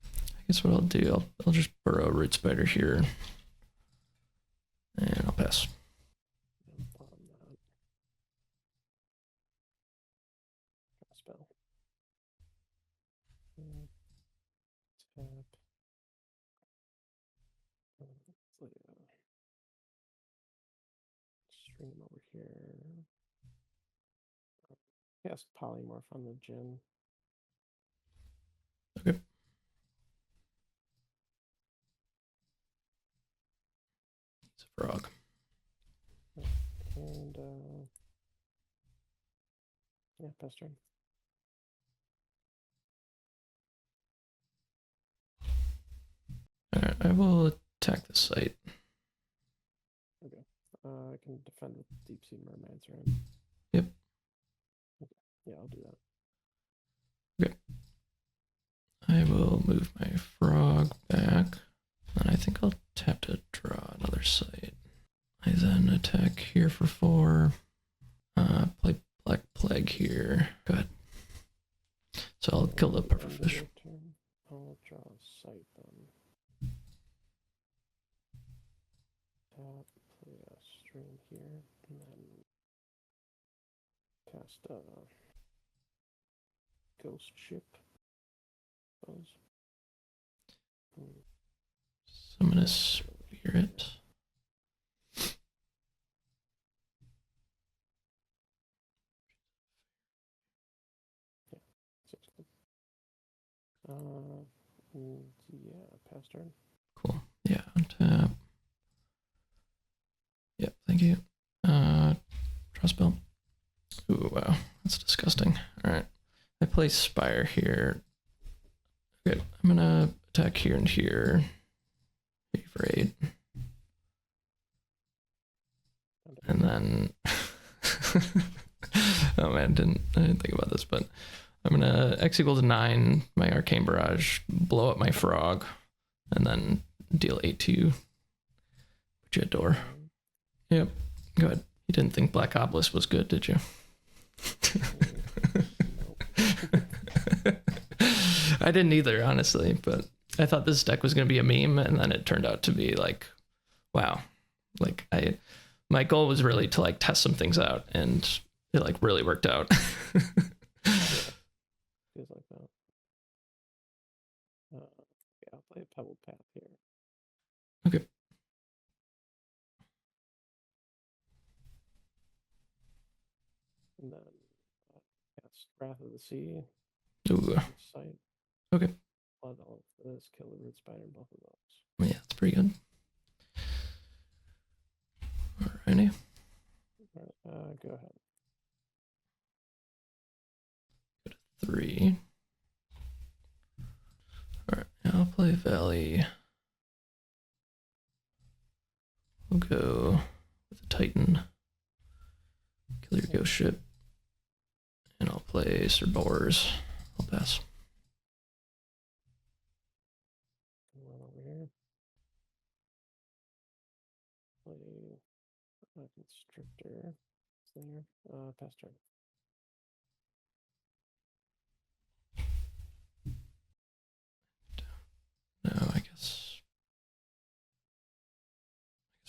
I guess what I'll do, I'll just burrow Root Spider here. And I'll pass. Spell. Tap. Stream over here. Yes, polymorph on the Djinn. Okay. It's a frog. And yeah, pass turn. All right, I will attack the site. Okay. I can defend with Deep Sea Mermaids, right? Yep. Okay. Yeah, I'll do that. Okay. I will move my frog back, and I think I'll tap to draw another site. I then attack here for 4. Play Black Plague here. Go ahead. So I'll kill the pufferfish. I'll draw a sight then. Tap, play a stream here, and then cast a ghost ship. Suppose. Summon a spirit. Yeah, pass turn. Cool. Yeah, untap. Yep, thank you. Draw spell. Ooh, wow, that's disgusting. Alright. I play Spire here. Good. I'm gonna attack here and here. 8 for 8. And then oh man, I didn't think about this, but I'm gonna X equals 9, my Arcane Barrage, blow up my frog, and then deal 8 to you. Put you at door. Yep. Go ahead. You didn't think Black Obelisk was good, did you? I didn't either, honestly, but I thought this deck was gonna be a meme, and then it turned out to be like, wow. Like my goal was really to like test some things out, and it like really worked out. Feels like that. Yeah, I'll play a Pebble Path here. Okay. And then cast Wrath of the Sea. Ooh. Sight. Okay. Flood all of this, kill the root spider, both of those. Yeah, that's pretty good. Alrighty. Alright, go ahead. Go to 3. Alright, I'll play Valley. We'll go with the Titan. Kill your ghost ship. And I'll play Sir Boars. I'll pass. Run over here. Play Constrictor. There. Pass turn. No, I guess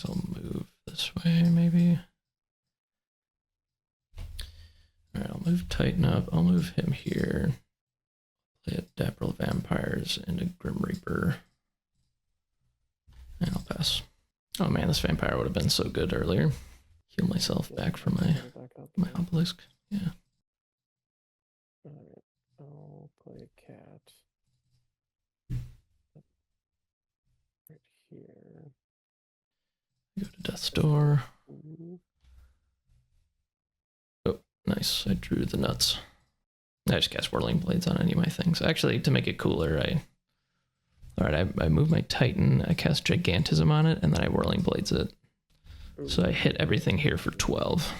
I'll move this way, maybe. Alright, I'll move Titan up. I'll move him here. Play a Dapper Vampires and a Grim Reaper. And I'll pass. Oh man, this vampire would have been so good earlier. Heal myself back from my obelisk. Yeah. Alright, I'll play a cat. Right here. Go to Death's Door. Ooh. Oh, nice. I drew the nuts. I just cast Whirling Blades on any of my things. Actually, to make it cooler, I move my Titan, I cast Gigantism on it, and then I Whirling Blades it. So I hit everything here for 12.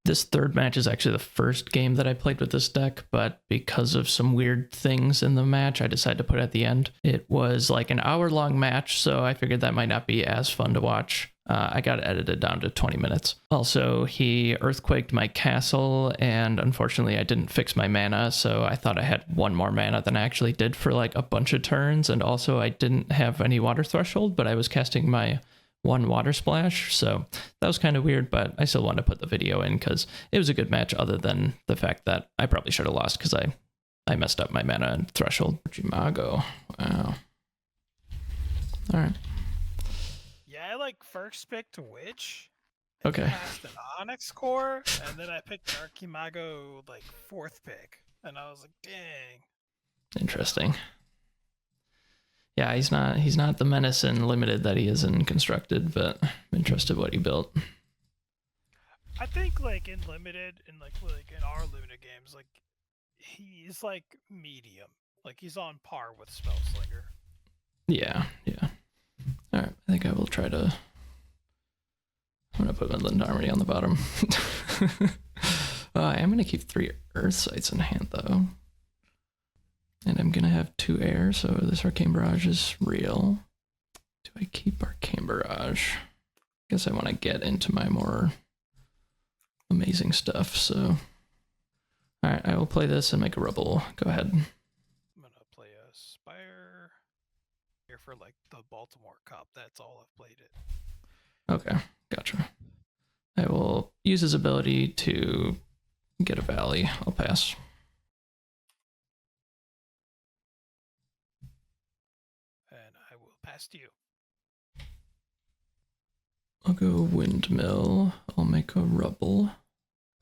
This third match is actually the first game that I played with this deck, but because of some weird things in the match, I decided to put it at the end. It was like an hour-long match, so I figured that might not be as fun to watch. I got it edited down to 20 minutes. Also, he earthquaked my castle, and unfortunately I didn't fix my mana, so I thought I had one more mana than I actually did for like a bunch of turns, and also I didn't have any water threshold, but I was casting my 1 water splash, so that was kind of weird, but I still wanted to put the video in because it was a good match, other than the fact that I probably should have lost because I messed up my mana and threshold. Imago. Wow. Alright. Yeah, I like first picked Witch. Okay. Cast an Onyx Core, and then I picked Archimago like 4th pick. And I was like, dang. Interesting. Yeah, he's not the menace in limited that he is in constructed, but I'm interested what he built. I think like in limited, in like in our limited games, like he's like medium. Like he's on par with Spellslinger. Yeah. Alright, I think I will try to... I'm gonna put Midland Armory on the bottom. I am gonna keep 3 Earth Sites in hand though. And I'm gonna have 2 air, so this Arcane Barrage is real. Do I keep Arcane Barrage? I guess I want to get into my more amazing stuff, so... Alright, I will play this and make a rubble. Go ahead. I'm gonna play a Spire. here for like the Baltimore Cup. That's all I've played it. Okay, gotcha. I will use his ability to get a valley. I'll pass. And I will pass to you. I'll go windmill. I'll make a rubble.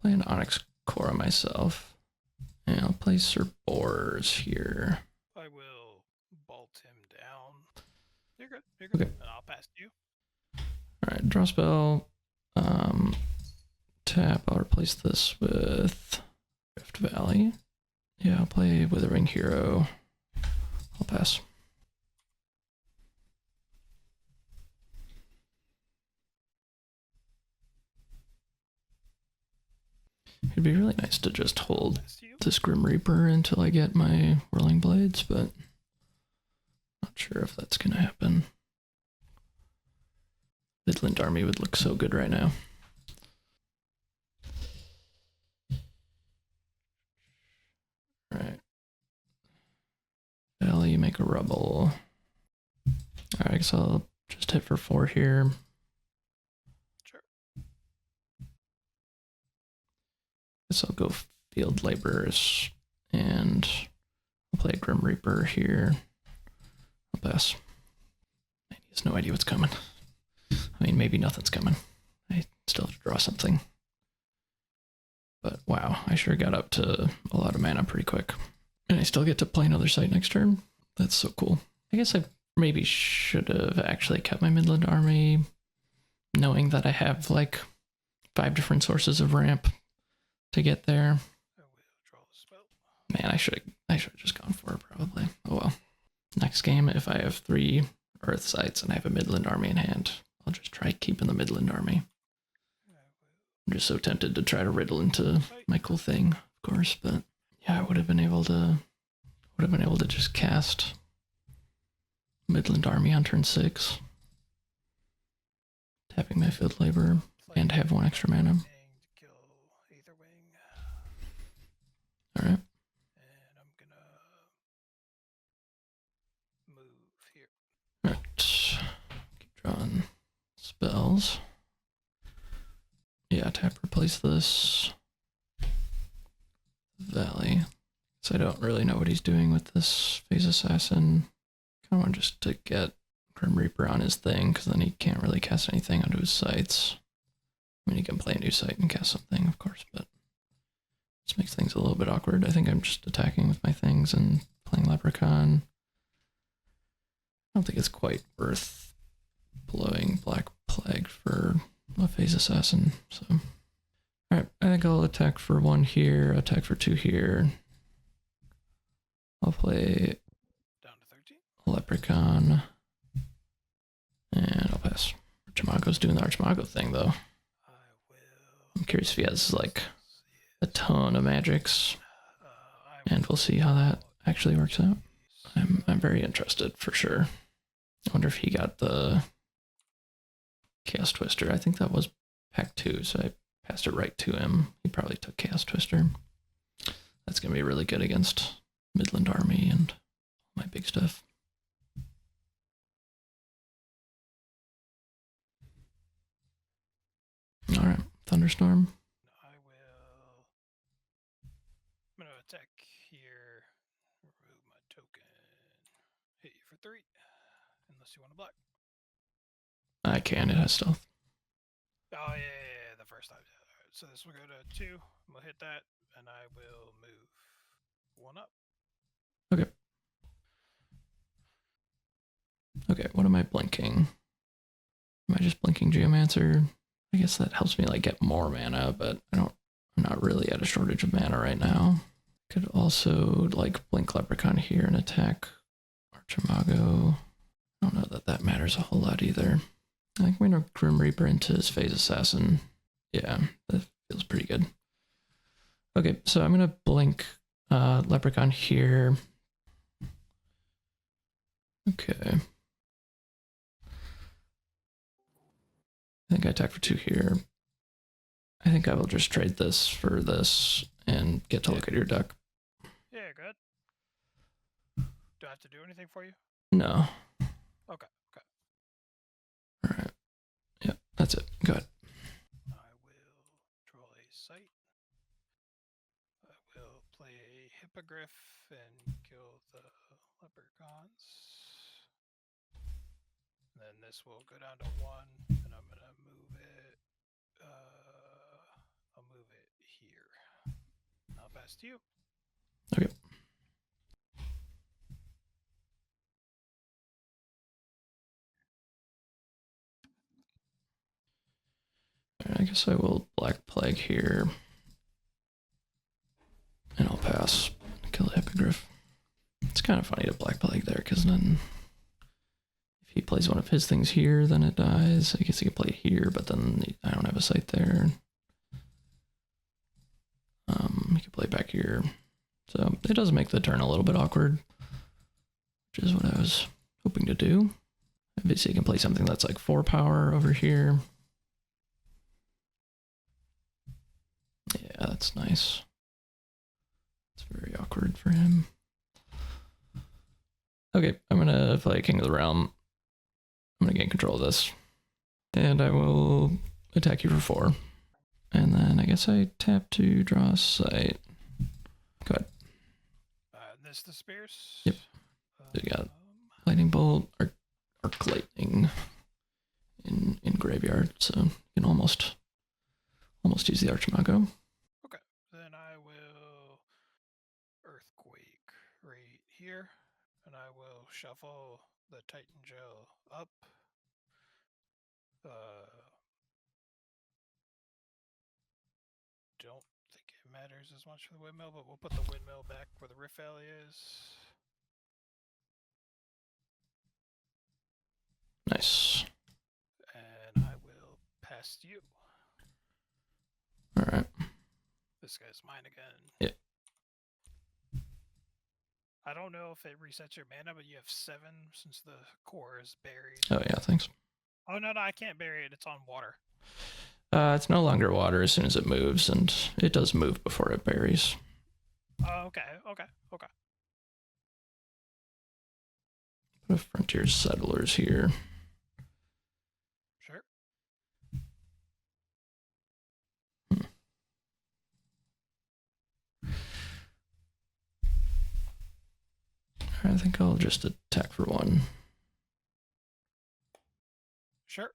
Play an onyx core on myself. And I'll play Sir Boars here. I will bolt him down. You're good. You're good. Okay. And I'll pass to you. Alright, draw spell. Tap. I'll replace this with Rift Valley. Yeah, I'll play Withering Hero. I'll pass. It'd be really nice to just hold Pass to you. this Grim Reaper until I get my Whirling Blades, but not sure if that's gonna happen. Midland Army would look so good right now. Alright. Valley, make a rubble. Alright, I guess I'll just hit for 4 here. Sure. Guess I'll go Field Laborers, and I'll play a Grim Reaper here. I'll pass. He has no idea what's coming. I mean, maybe nothing's coming. I still have to draw something. But wow, I sure got up to a lot of mana pretty quick. And I still get to play another site next turn. That's so cool. I guess I maybe should have actually kept my Midland Army, knowing that I have like 5 different sources of ramp to get there. I will draw the spell. Man, I should have just gone for it probably. Oh well. Next game, if I have 3 Earth sites and I have a Midland Army in hand, I'll just try keeping the Midland Army. I'm just so tempted to try to riddle into my cool thing, of course, but yeah, I would have been able to just cast Midland Army on turn 6, tapping my Field Labor, and have 1 extra mana. To kill Aether Wing. Alright. And I'm gonna move here. Alright. Keep drawing spells. Yeah, tap replace this. Valley. So I don't really know what he's doing with this Phase Assassin. Kind of want just to get Grim Reaper on his thing, because then he can't really cast anything onto his sites. I mean, he can play a new site and cast something, of course, but this makes things a little bit awkward. I think I'm just attacking with my things and playing Leprechaun. I don't think it's quite worth blowing Black Plague for a Phase Assassin, so... Alright, I think I'll attack for 1 here, attack for 2 here. I'll play Down to 13. Leprechaun. And I'll pass. Archimago's doing the Archimago thing, though. I will. I'm curious if he has, like, a ton of magics, I and we'll see how that actually works out. I'm very interested, for sure. I wonder if he got the Chaos Twister. I think that was pack 2, so I passed it right to him. He probably took Chaos Twister. That's going to be really good against Midland Army and my big stuff. Alright, Thunderstorm. I will. I'm gonna attack here. Remove my token. Hit you for 3. Unless you want to block. I can, it has stealth. Oh yeah, the first time. Alright, so this will go to 2. I'm gonna hit that, and I will move 1 up. Okay, what am I blinking? Am I just blinking Geomancer? I guess that helps me like get more mana, but I'm not really at a shortage of mana right now. Could also like blink Leprechaun here and attack Archimago. I don't know that matters a whole lot either. I think we're gonna Grim Reaper into his Phase Assassin. Yeah, that feels pretty good. Okay, so I'm gonna blink Leprechaun here. Okay. I think I attack for 2 here. I think I will just trade this for this and get to look at your deck. Yeah, good. Do I have to do anything for you? No. Okay. All right. Yep, that's it. Go ahead. I will draw a site. I will play a hippogriff and kill the leprechauns. And then this will go down to 1, and I'm gonna move it. I'll move it here. I'll pass to you. Okay. All right, I guess I will Black Plague here. And I'll pass. Kill the Hippogriff. It's kind of funny to Black Plague there, because then if he plays one of his things here, then it dies. I guess he can play it here, but then I don't have a site there. He can play back here. So it does make the turn a little bit awkward, which is what I was hoping to do. Obviously, he can play something that's like 4 power over here. Yeah, that's nice. It's very awkward for him. Okay, I'm gonna play King of the Realm. I'm gonna gain control of this. And I will attack you for 4. And then I guess I tap to draw a site. Go ahead. This the spears? Yep. So you got Lightning Bolt, Arc Lightning in Graveyard, so you can almost use the Archimago. Okay, then I will Earthquake right here, and I will shuffle the Titan Gel up. Don't think it matters as much for the windmill, but we'll put the windmill back where the Rift Valley is. Nice. And I will pass you. All right. This guy's mine again. Yeah. I don't know if it resets your mana, but you have 7 since the core is buried. Oh yeah, thanks. Oh no, I can't bury it. It's on water. It's no longer water as soon as it moves, and it does move before it buries. Okay. Put a Frontier Settlers here. Sure. I think I'll just attack for 1. Sure.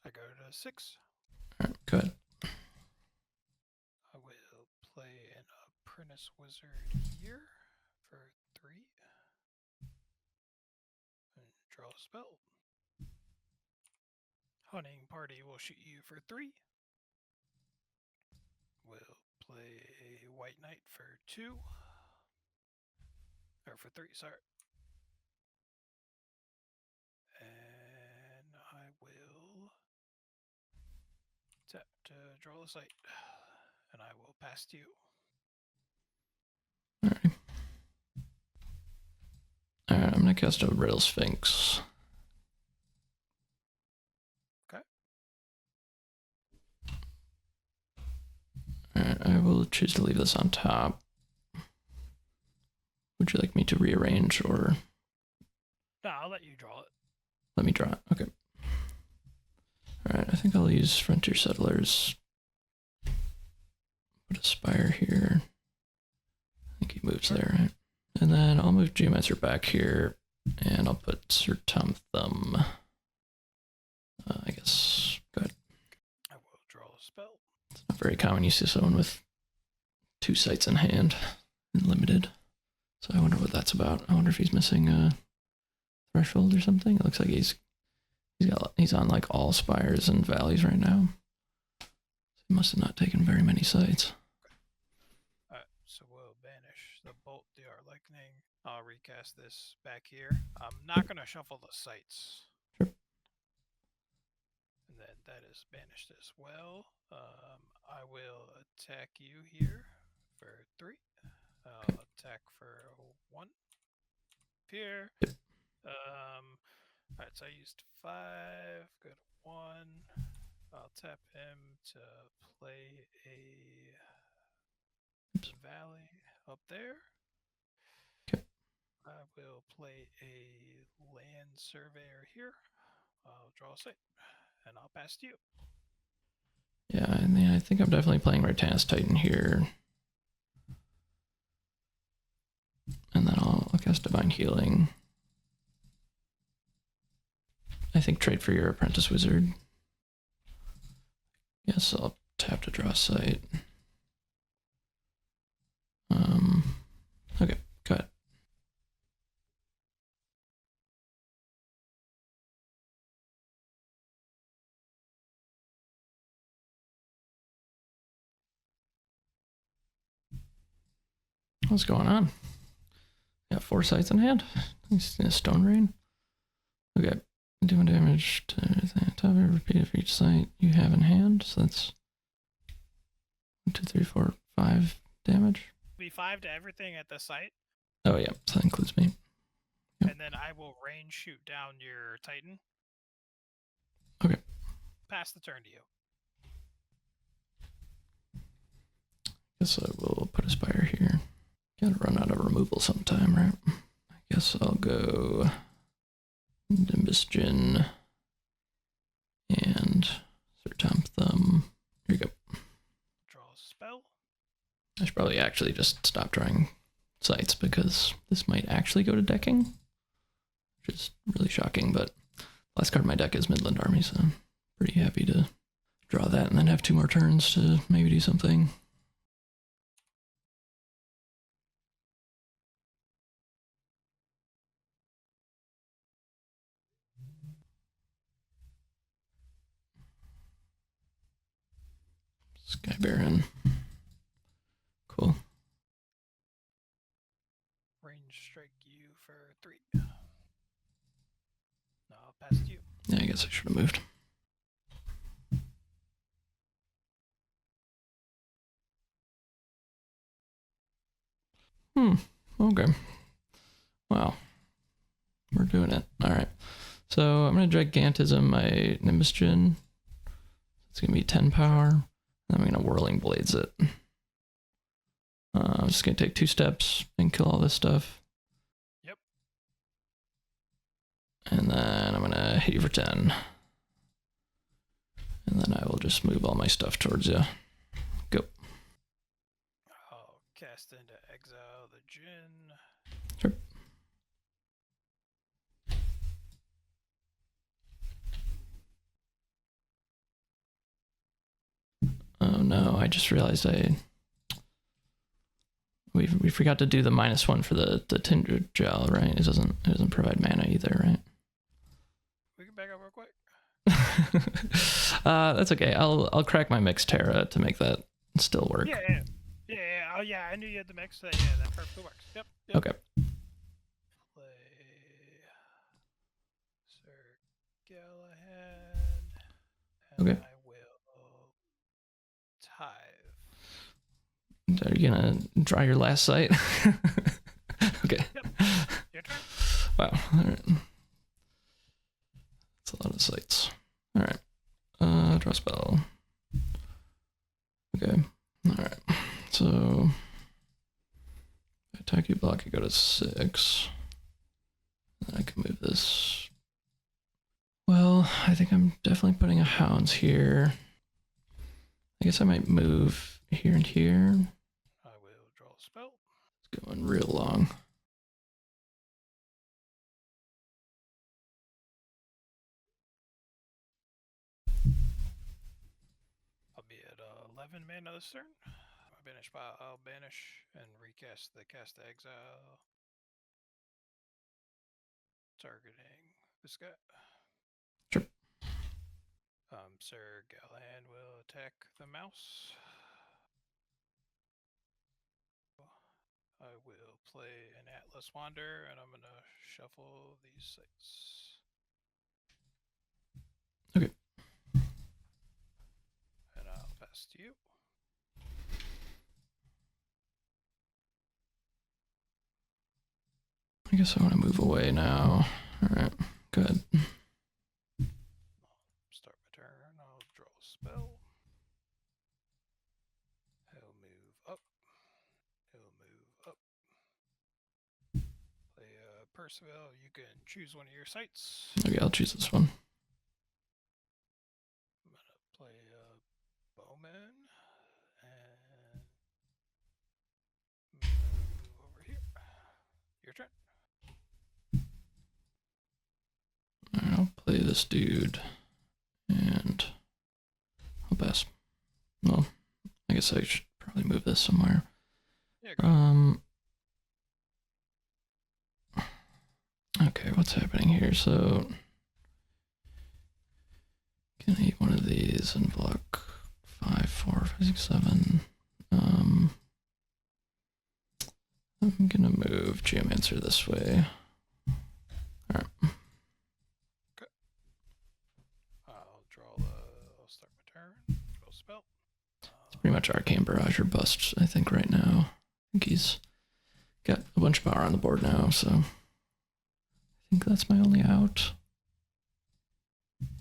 I go to 6. All right, go ahead. I will play an Apprentice Wizard here for 3. And draw a spell. Hunting Party will shoot you for 3. We'll play a White Knight for 2. Or for 3, sorry. And I will tap to draw the site. And I will pass to you. Alright. Alright, I'm gonna cast a Riddle Sphinx. Okay. Alright, I will choose to leave this on top. Would you like me to rearrange, or No, I'll let you draw it. let me draw it? Okay. Alright, I think I'll use Frontier Settlers. Put a Spire here. I think he moves there, right? And then I'll move Geomancer back here, and I'll put Sir Tom Thumb. I guess, go ahead. I will draw a spell. It's not very common you see someone with 2 sites in hand and limited. So I wonder what that's about. I wonder if he's missing a threshold or something. It looks like he's on like all spires and valleys right now. So he must have not taken very many sites. Alright, so we'll banish the Bolt, the Art Lightning. I'll recast this back here. I'm not going to shuffle the sites. Sure. And then that is banished as well. I will attack you here for 3. I'll attack for 1 here. Alright, so I used 5, go to 1. I'll tap him to play a valley up there. Okay. I will play a land surveyor here. I'll draw a site, and I'll pass to you. Yeah, I think I'm definitely playing Ratanus Titan here. And then I'll cast Divine Healing. I think trade for your Apprentice Wizard. Yes, I'll tap to draw a site. Okay, cut. What's going on? Got 4 sites in hand. Stone Rain. Okay, doing damage to everything. Top of repeat for each site you have in hand. So that's 1, 2, 3, 4, 5 damage. Be 5 to everything at the site. Oh yeah, so that includes me. Yep. And then I will range shoot down your Titan. Okay. Pass the turn to you. Guess I will put a Spire here. Gotta run out of removal sometime, right? I guess I'll go Nimbus Djinn and Sir Tom Thumb. Here you go. Draw a spell. I should probably actually just stop drawing sites because this might actually go to decking, which is really shocking, but last card in my deck is Midland Army, so I'm pretty happy to draw that and then have 2 more turns to maybe do something. Sky Baron. Cool. Range strike you for 3. No, I'll pass to you. Yeah, I guess I should have moved. Okay. Wow. We're doing it. Alright. So I'm going to Gigantism my Nimbus Djinn. It's going to be 10 power. Then I'm going to Whirling Blades it. I'm just going to take 2 steps and kill all this stuff. Yep. And then I'm going to hit you for 10. And then I will just move all my stuff towards you. Go. I'll cast into exile the Djinn. Sure. Oh no, I just realized we forgot to do the -1 for the Tinder gel, right? It doesn't provide mana either, right? We can back up real quick. That's okay. I'll crack my Mixed Terra to make that still work. Yeah. Oh yeah, I knew you had the mix. Yeah, that perfectly works. Yep. Okay. Play Sir Galahad. Okay. And I will Tithe. Are you gonna draw your last site? Okay. Yep. Your turn. Wow. All right. That's a lot of sites. All right. Draw spell. Okay. All right. So attack you, block you, go to 6. Then I can move this. Well, I think I'm definitely putting a Hounds here. I guess I might move here and here. I will draw a spell. It's going real long. I'll be at 11 mana this turn. I'll banish and recast the Cast to Exile. Targeting this guy. Sure. Sir Galahad will attack the mouse. I will play an Atlas Wander, and I'm going to shuffle these sites. Okay. And I'll pass to you. I guess I want to move away now. All right. Good. Start my turn. I'll draw a spell. He'll move up. He'll move up. Play a Percival, you can choose one of your sites. Okay, I'll choose this one. I'm gonna play Bowman and move over here. Your turn. Alright, I'll play this dude. And I'll pass. Well, I guess I should probably move this somewhere. Yeah, go ahead. Okay, what's happening here? So, can I eat one of these and block 5, 4, 5, 6, 7? I'm gonna move Geomancer this way. Alright. I'll start my turn. Draw a spell. It's pretty much Arcane Barrage or bust, I think, right now. I think he's got a bunch of power on the board now, so I think that's my only out.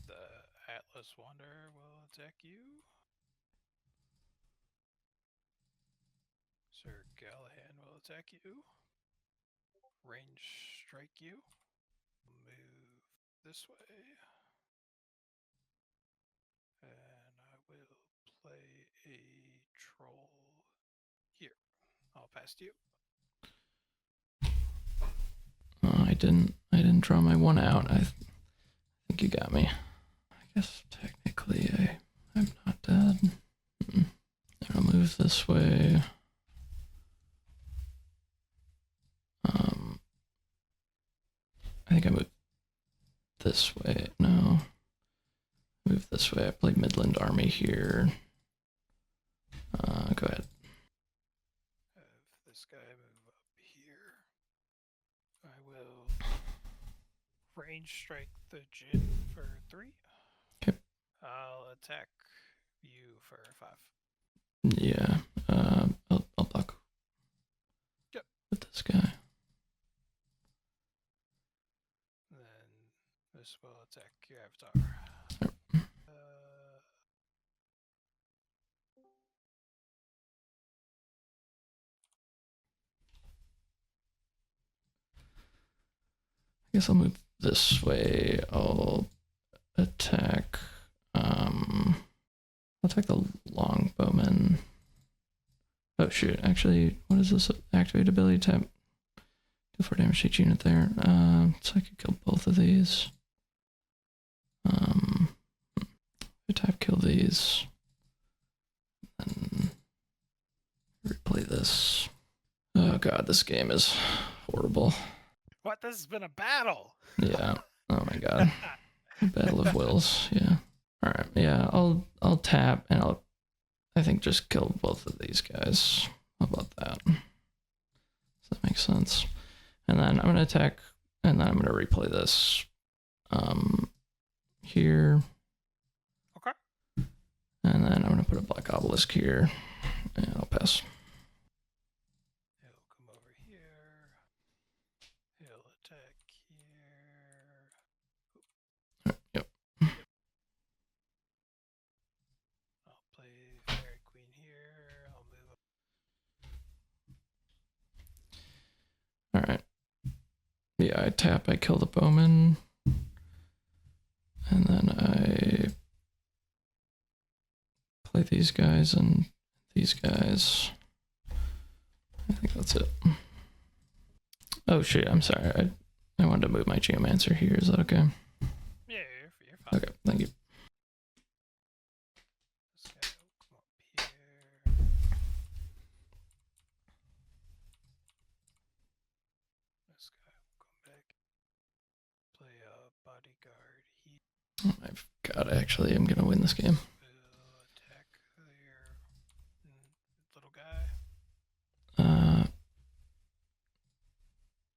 The Atlas Wanderer will attack you. Sir Gallahan will attack you. Range strike you. Move this way. And I will play a troll here. I'll pass to you. I didn't draw my one out. I think you got me. I guess technically I'm not dead. I'll move this way. I think I moved this way. No. Move this way. I played Midland Army here. Go ahead. Have this guy move up here. I will range strike the Jin for 3. Okay. I'll attack you for 5. Yeah. I'll block. Yep. With this guy. Then this will attack your avatar. Yep. I guess I'll move this way. I'll attack. I'll attack the longbowman. Oh shoot! Actually, what is this? Activate ability type. Do 4 damage to each unit there. So I could kill both of these. Type kill these. And replay this. Oh god, this game is horrible. What? This has been a battle. Yeah. Oh my god. Battle of Wills. Yeah. All right. Yeah. I'll tap and I think just kill both of these guys. How about that? Does that make sense? And then I'm gonna attack, and then I'm gonna replay this. Here. Okay. And then I'm gonna put a black obelisk here, and I'll pass. He'll come over here. He'll attack here. Yep. I'll play Fairy Queen here. I'll move up. All right. Yeah, I tap. I kill the bowman, and then I play these guys and these guys. I think that's it. Oh shit! I'm sorry. I wanted to move my Geomancer here. Is that okay? Yeah, you're fine. Okay. Thank you. This guy will come up here. This guy will come back. Play a bodyguard. He Oh my god! Actually, I'm gonna win this game. will attack your little guy.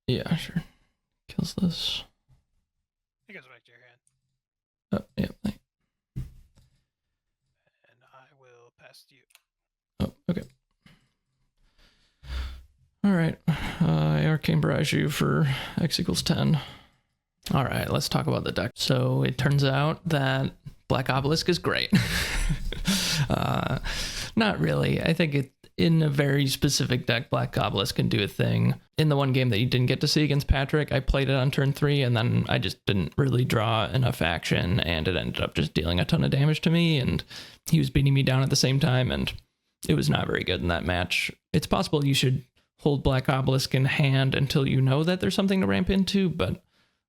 Yeah, sure. Kills this. He goes back to your hand. Oh, yeah. Thank. And I will pass to you. Oh, okay. All right. I Arcane Barrage you for X equals 10. All right, let's talk about the deck. So it turns out that Black Obelisk is great. Not really. I think in a very specific deck, Black Obelisk can do a thing. In the one game that you didn't get to see against Patrick, I played it on turn 3, and then I just didn't really draw enough action, and it ended up just dealing a ton of damage to me, and he was beating me down at the same time, and it was not very good in that match. It's possible you should hold Black Obelisk in hand until you know that there's something to ramp into, but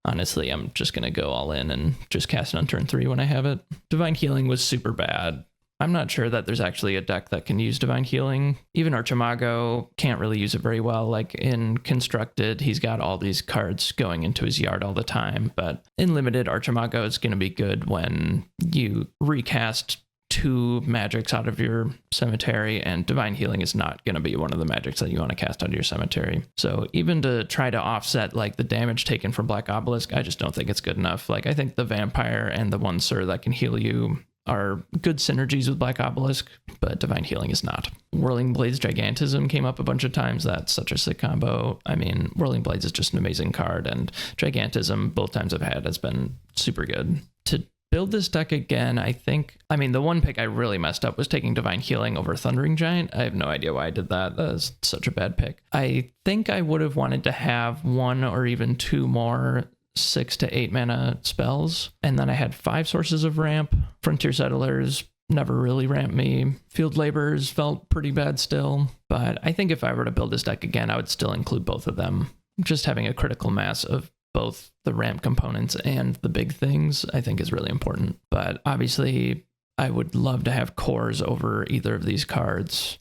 honestly, I'm just going to go all in and just cast it on turn 3 when I have it. Divine Healing was super bad. I'm not sure that there's actually a deck that can use Divine Healing. Even Archimago can't really use it very well. Like in Constructed, he's got all these cards going into his yard all the time. But in Limited, Archimago is going to be good when you recast 2 magics out of your cemetery, and Divine Healing is not going to be one of the magics that you want to cast out of your cemetery. So even to try to offset like the damage taken from Black Obelisk, I just don't think it's good enough. Like I think the Vampire and the one Sir that can heal you are good synergies with Black Obelisk, but Divine Healing is not. Whirling Blades Gigantism came up a bunch of times. That's such a sick combo. I mean, Whirling Blades is just an amazing card, and Gigantism, both times I've had, has been super good. To build this deck again, the one pick I really messed up was taking Divine Healing over Thundering Giant. I have no idea why I did that. That was such a bad pick. I think I would have wanted to have 1 or even 2 more 6 to 8 mana spells, and then I had 5 sources of ramp. Frontier Settlers never really ramped me. Field Laborers felt pretty bad still, but I think if I were to build this deck again, I would still include both of them. Just having a critical mass of both the ramp components and the big things, I think is really important. But obviously, I would love to have cores over either of these cards.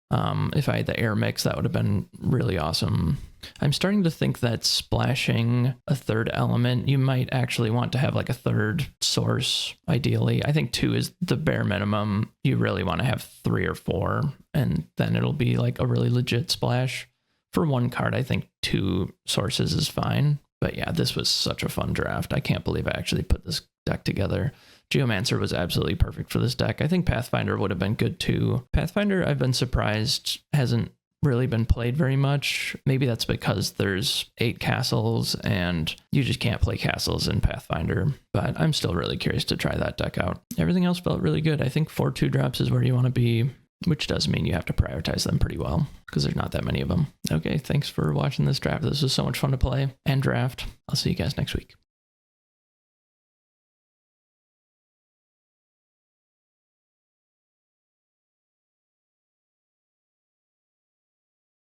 If I had the air mix, that would have been really awesome. I'm starting to think that splashing a 3rd element, you might actually want to have like a 3rd source, ideally. I think 2 is the bare minimum. You really want to have 3 or 4, and then it'll be like a really legit splash. For 1 card, I think 2 sources is fine. But yeah, this was such a fun draft. I can't believe I actually put this deck together. Geomancer was absolutely perfect for this deck. I think Pathfinder would have been good too. Pathfinder, I've been surprised, hasn't really been played very much. Maybe that's because there's 8 castles and you just can't play castles in Pathfinder. But I'm still really curious to try that deck out. Everything else felt really good. I think 4 2-drops is where you want to be, which does mean you have to prioritize them pretty well because there's not that many of them. Okay, thanks for watching this draft. This was so much fun to play and draft. I'll see you guys next week.